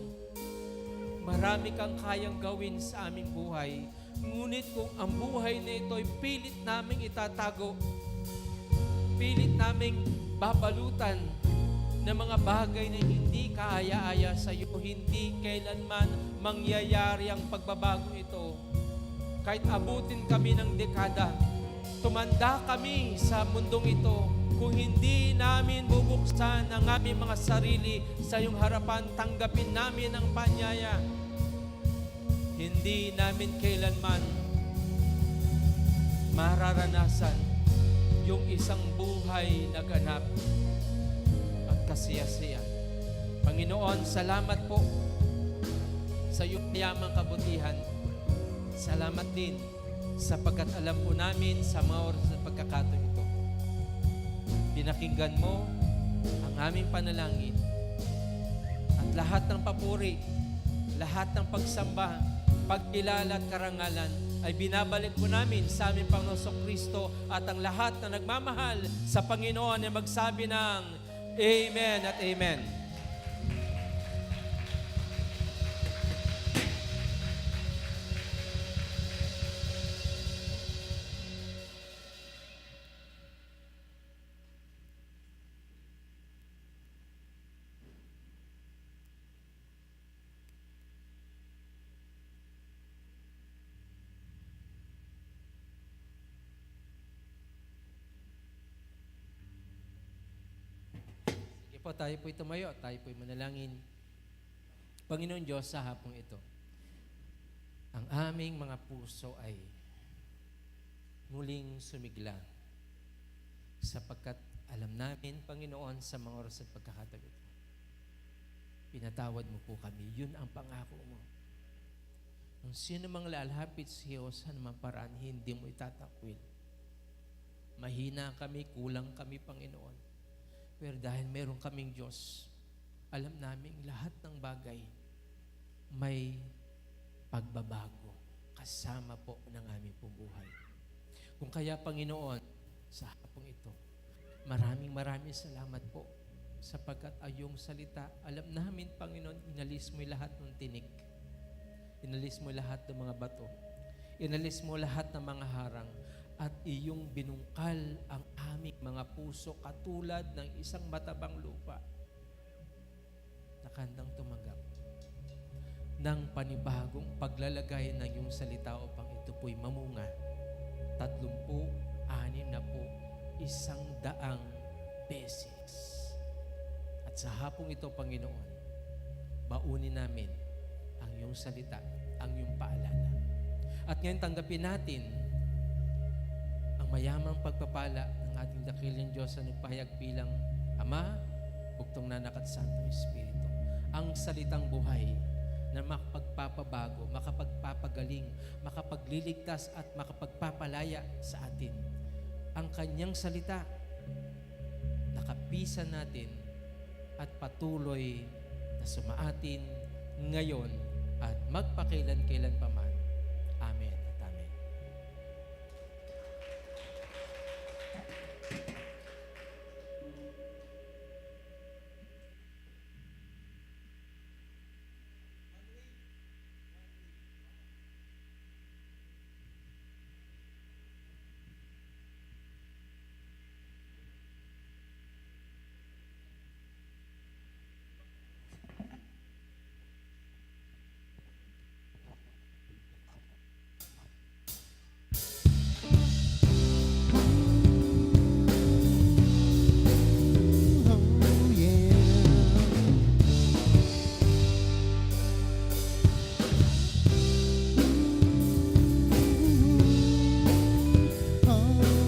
marami kang kayang gawin sa aming buhay. Ngunit kung ang buhay na ito ay pilit naming itatago, pilit naming babalutan ng mga bagay na hindi kaaya-aya sa iyo, hindi kailanman mangyayari ang pagbabago ito. Kahit abutin kami ng dekada, tumanda kami sa mundong ito, kung hindi namin bubuksan ang aming mga sarili sa iyong harapan, tanggapin namin ang panyaya, hindi namin kailanman mararanasan yung isang buhay na ganap at kasiyasiya. Panginoon, salamat po sa iyong yamang kabutihan. Salamat din sapagkat alam po namin sa mga oras na pagkakataon ito, pinakinggan mo ang aming panalangin at lahat ng papuri, lahat ng pagsamba, pagkilala at karangalan ay binabalik po namin sa aming Panginoong Kristo at ang lahat na nagmamahal sa Panginoon ay magsabi ng Amen at Amen. Sige po, tayo po'y tumayo, tayo po'y manalangin. Panginoon Diyos, sa hapong ito, ang aming mga puso ay muling sumigla sapagkat alam namin, Panginoon, sa mga oras at pagkakataon ito, pinatawad mo po kami. Yun ang pangako mo. Kung sino mang lalapit sa iyo sa namang paraan, hindi mo itatakwil. Mahina kami, kulang kami, Panginoon. Pero dahil meron kaming Diyos, alam namin lahat ng bagay may pagbabago kasama po ng aming pong buhay. Kung kaya, Panginoon, sa hapong ito, maraming salamat po sapagkat ayong salita, alam namin, Panginoon, inalis mo lahat ng tinik. Inalis mo lahat ng mga bato. Inalis mo lahat ng mga harang at iyong binungkal ang aming mga puso katulad ng isang matabang lupa na kandang tumanggap ng panibagong paglalagay ng iyong salita upang ito po'y mamunga. 30, 60, 100 beses. At sa hapong ito, Panginoon, baunin namin ang iyong salita, ang iyong paalala. At ngayon tanggapin natin ang mayamang pagpapala ng ating dakilang Diyos na nagpahayag bilang Ama, Bugtong na Anak at Santong Espiritu. Ang salitang buhay na makapagpapabago, makapagpapagaling, makapagliligtas at makapagpapalaya sa atin. Ang kanyang salita, nakapisan natin at patuloy na sumaatin ngayon at magpakailan-kailan pa man. Amen at amen. Oh, yeah. Oh, yeah.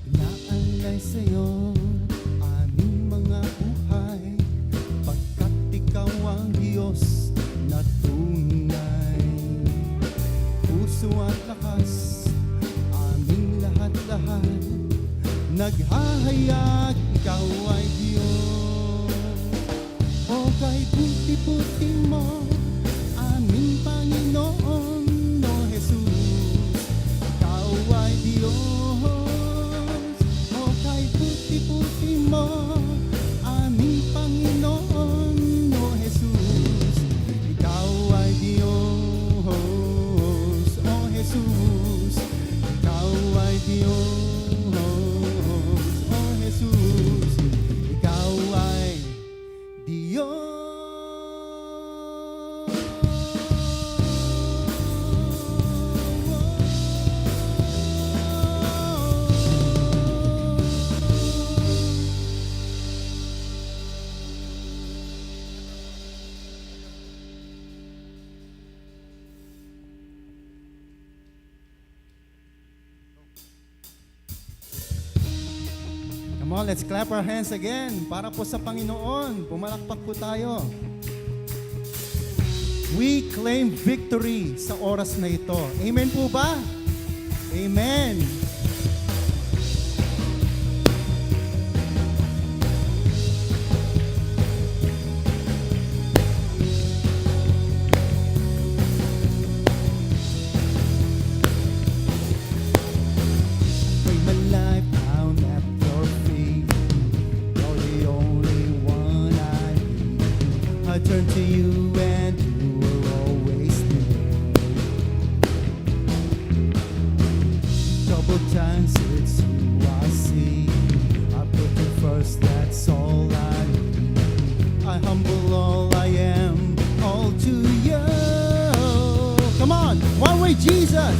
Inaalay sa'yo aming mga buhay pagkat ikaw ang Diyos na tunay. Puso at lakas, aming lahat-lahat, naghahayag, ikaw ay Diyos. O kay buti-buti mo, aming Panginoon, o Jesus, ikaw ay Diyos. O kay buti-buti mo, aming Panginoon, o Jesus, ikaw ay Diyos. O Jesus, ikaw ay Diyos. O Jesus, ikaw ay Diyos. Come on, let's clap our hands again para po sa Panginoon. Pumalakpak po tayo. We claim victory sa oras na ito. Amen po ba? Amen. with Jesus.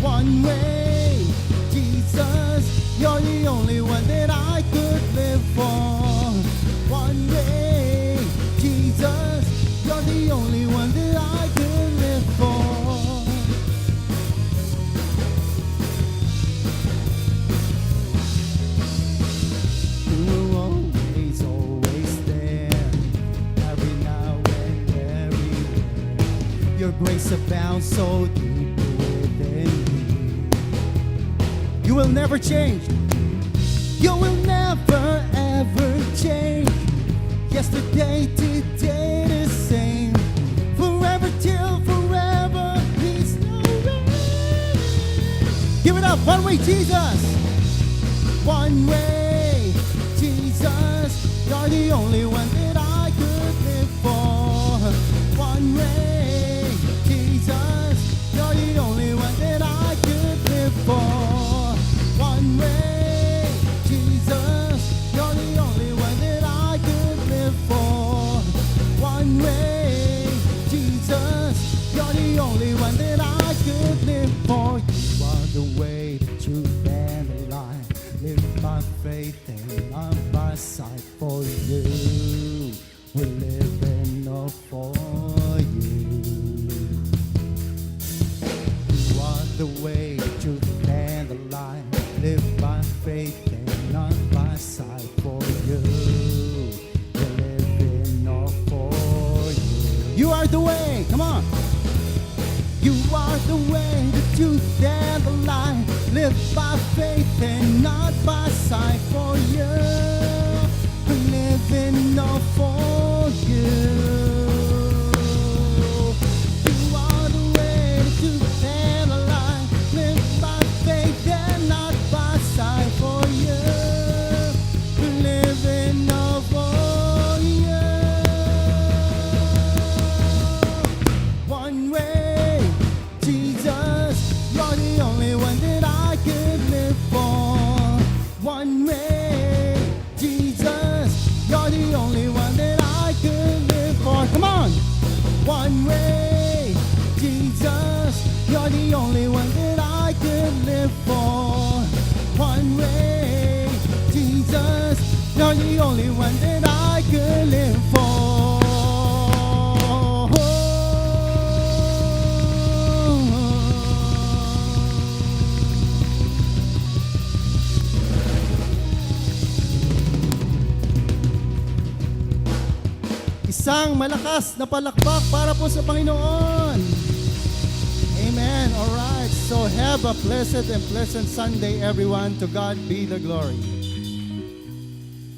One way, Jesus, you're the only one that I could live for. One way, Jesus, you're the only one that I could live for. You were always, always there, every now and everywhere. Your grace abounds so deep within me. You will never change. You will never ever change. Yesterday, today, the same. Forever till forever, He's no way. Give it up, one way, Jesus. One way, Jesus. You're the only one that I could live for. One way, Jesus. You're the only one that I could live for. One way, Jesus. You're the only one that I could live for. One way, Jesus. You're the only one that I could live for. You are the way, the truth, and the life. Live by faith and not by sight. For you, we're living up for you. You are the way, the truth, and the life. Live by faith and not by sight. For you, we're living up for you. You are the way, come on. You are the way, the truth, and the life. Live by faith and not by sight. For you, we're living up for you. You are the way, the truth, and the life. Live by faith and not by sight. For you, we're living up for you. One way, Jesus, you're the only one that I could live for. One way, Jesus, you're the only one that I could live for. Come on! One way, Jesus, you're the only one that I could live for. One way, Jesus, you're the only one that I could live for. Isang malakas na palakpak para po sa Panginoon. Amen. All right. So have a blessed and pleasant Sunday, everyone. To God be the glory.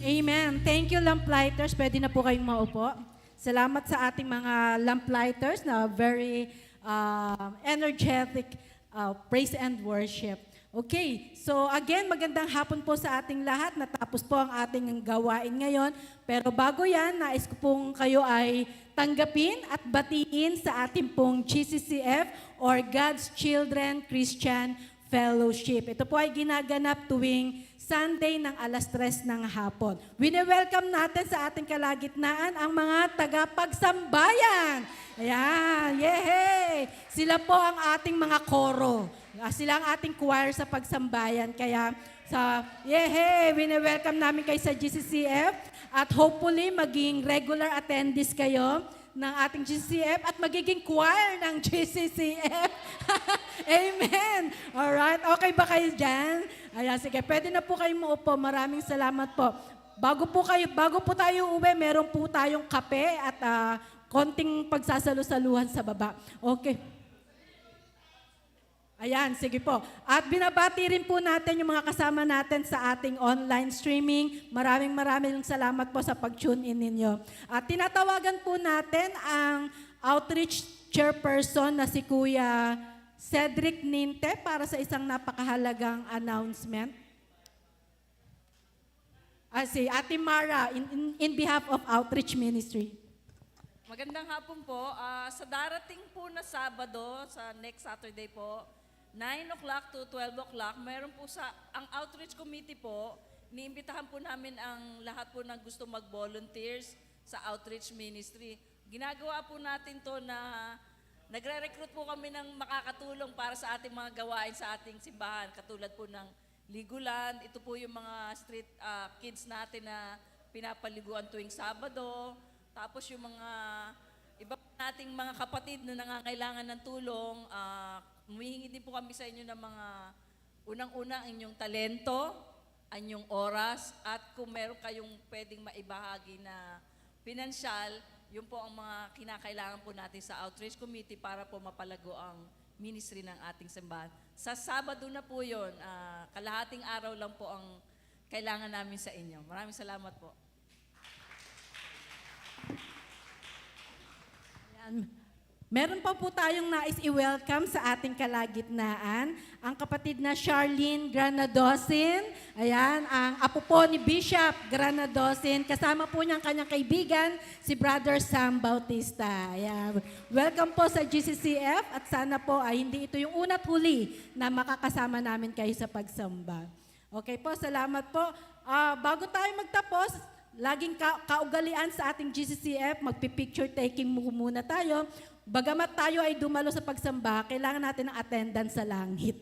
Amen. Thank you, Lamplighters. Pwede na po kayong maupo. Salamat sa ating mga Lamplighters na very energetic praise and worship. Okay, so again, magandang hapon po sa ating lahat. Natapos po ang ating gawain ngayon. Pero bago yan, nais ko pong kayo ay tanggapin at batiin sa ating pong GCCF or God's Children Christian Fellowship. Ito po ay ginaganap tuwing Sunday ng 3:00 ng hapon. Wini-welcome natin sa ating kalagitnaan ang mga tagapagsambayan. Ayan, yehey! Sila po ang ating mga koro. Sila ang ating choir sa pagsambayan. Kaya wini-welcome namin kayo sa GCCF at hopefully maging regular attendees kayo ng ating GCCF at magiging choir ng GCCF. Amen! Alright, okay ba kayo dyan? Ayan, sige, pwede na po kayo maupo. Maraming salamat po. Bago po tayo uwi, meron po tayong kape at konting pagsasalu-saluhan sa baba. Okay. Ayan, sige po. At binabati rin po natin yung mga kasama natin sa ating online streaming. Maraming salamat po sa pag-tune in ninyo. At tinatawagan po natin ang outreach chairperson na si Kuya Cedric Ninte para sa isang napakahalagang announcement. Si Ate Mara in behalf of Outreach Ministry. Magandang hapon po. Sa darating po na Sabado, sa next Saturday po, 9 o'clock to 12 o'clock, mayroon po ang outreach committee po, niimbitahan po namin ang lahat po na gusto mag-volunteers sa outreach ministry. Ginagawa po natin to na nagre-recruit po kami ng makakatulong para sa ating mga gawain sa ating simbahan. Katulad po ng Liguland, ito po yung mga street kids natin na pinapaliguan tuwing Sabado. Tapos yung mga iba pa nating mga kapatid na nangangailangan ng tulong, humihingi din po kami sa inyo ng mga unang-una ang inyong talento, ang inyong oras, at kung meron kayong pwedeng maibahagi na pinansyal, yun po ang mga kinakailangan po natin sa Outreach Committee para po mapalago ang ministry ng ating simbahan. Sa Sabado na po yun, kalahating araw lang po ang kailangan namin sa inyo. Maraming salamat po. Ayan. Meron pa po tayong nais i-welcome sa ating kalagitnaan, ang kapatid na Charlene Granadosin. Ayan, ang apo po ni Bishop Granadosin. Kasama po niya ang kanyang kaibigan, si Brother Sam Bautista. Ayan. Welcome po sa GCCF at sana po ay hindi ito yung una't huli na makakasama namin kayo sa pagsamba. Okay po, salamat po. Bago tayo magtapos, laging kaugalian sa ating GCCF, magpipicture taking muna tayo. Bagamat tayo ay dumalo sa pagsamba, kailangan natin ng attendance sa langit.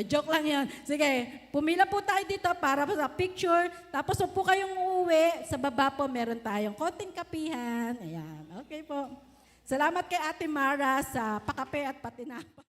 Joke lang yan. Sige, pumila po tayo dito para sa picture. Tapos huwag po kayong uuwi. Sa baba po meron tayong konting kapihan. Ayan, okay po. Salamat kay Ate Mara sa pakape at patinapa.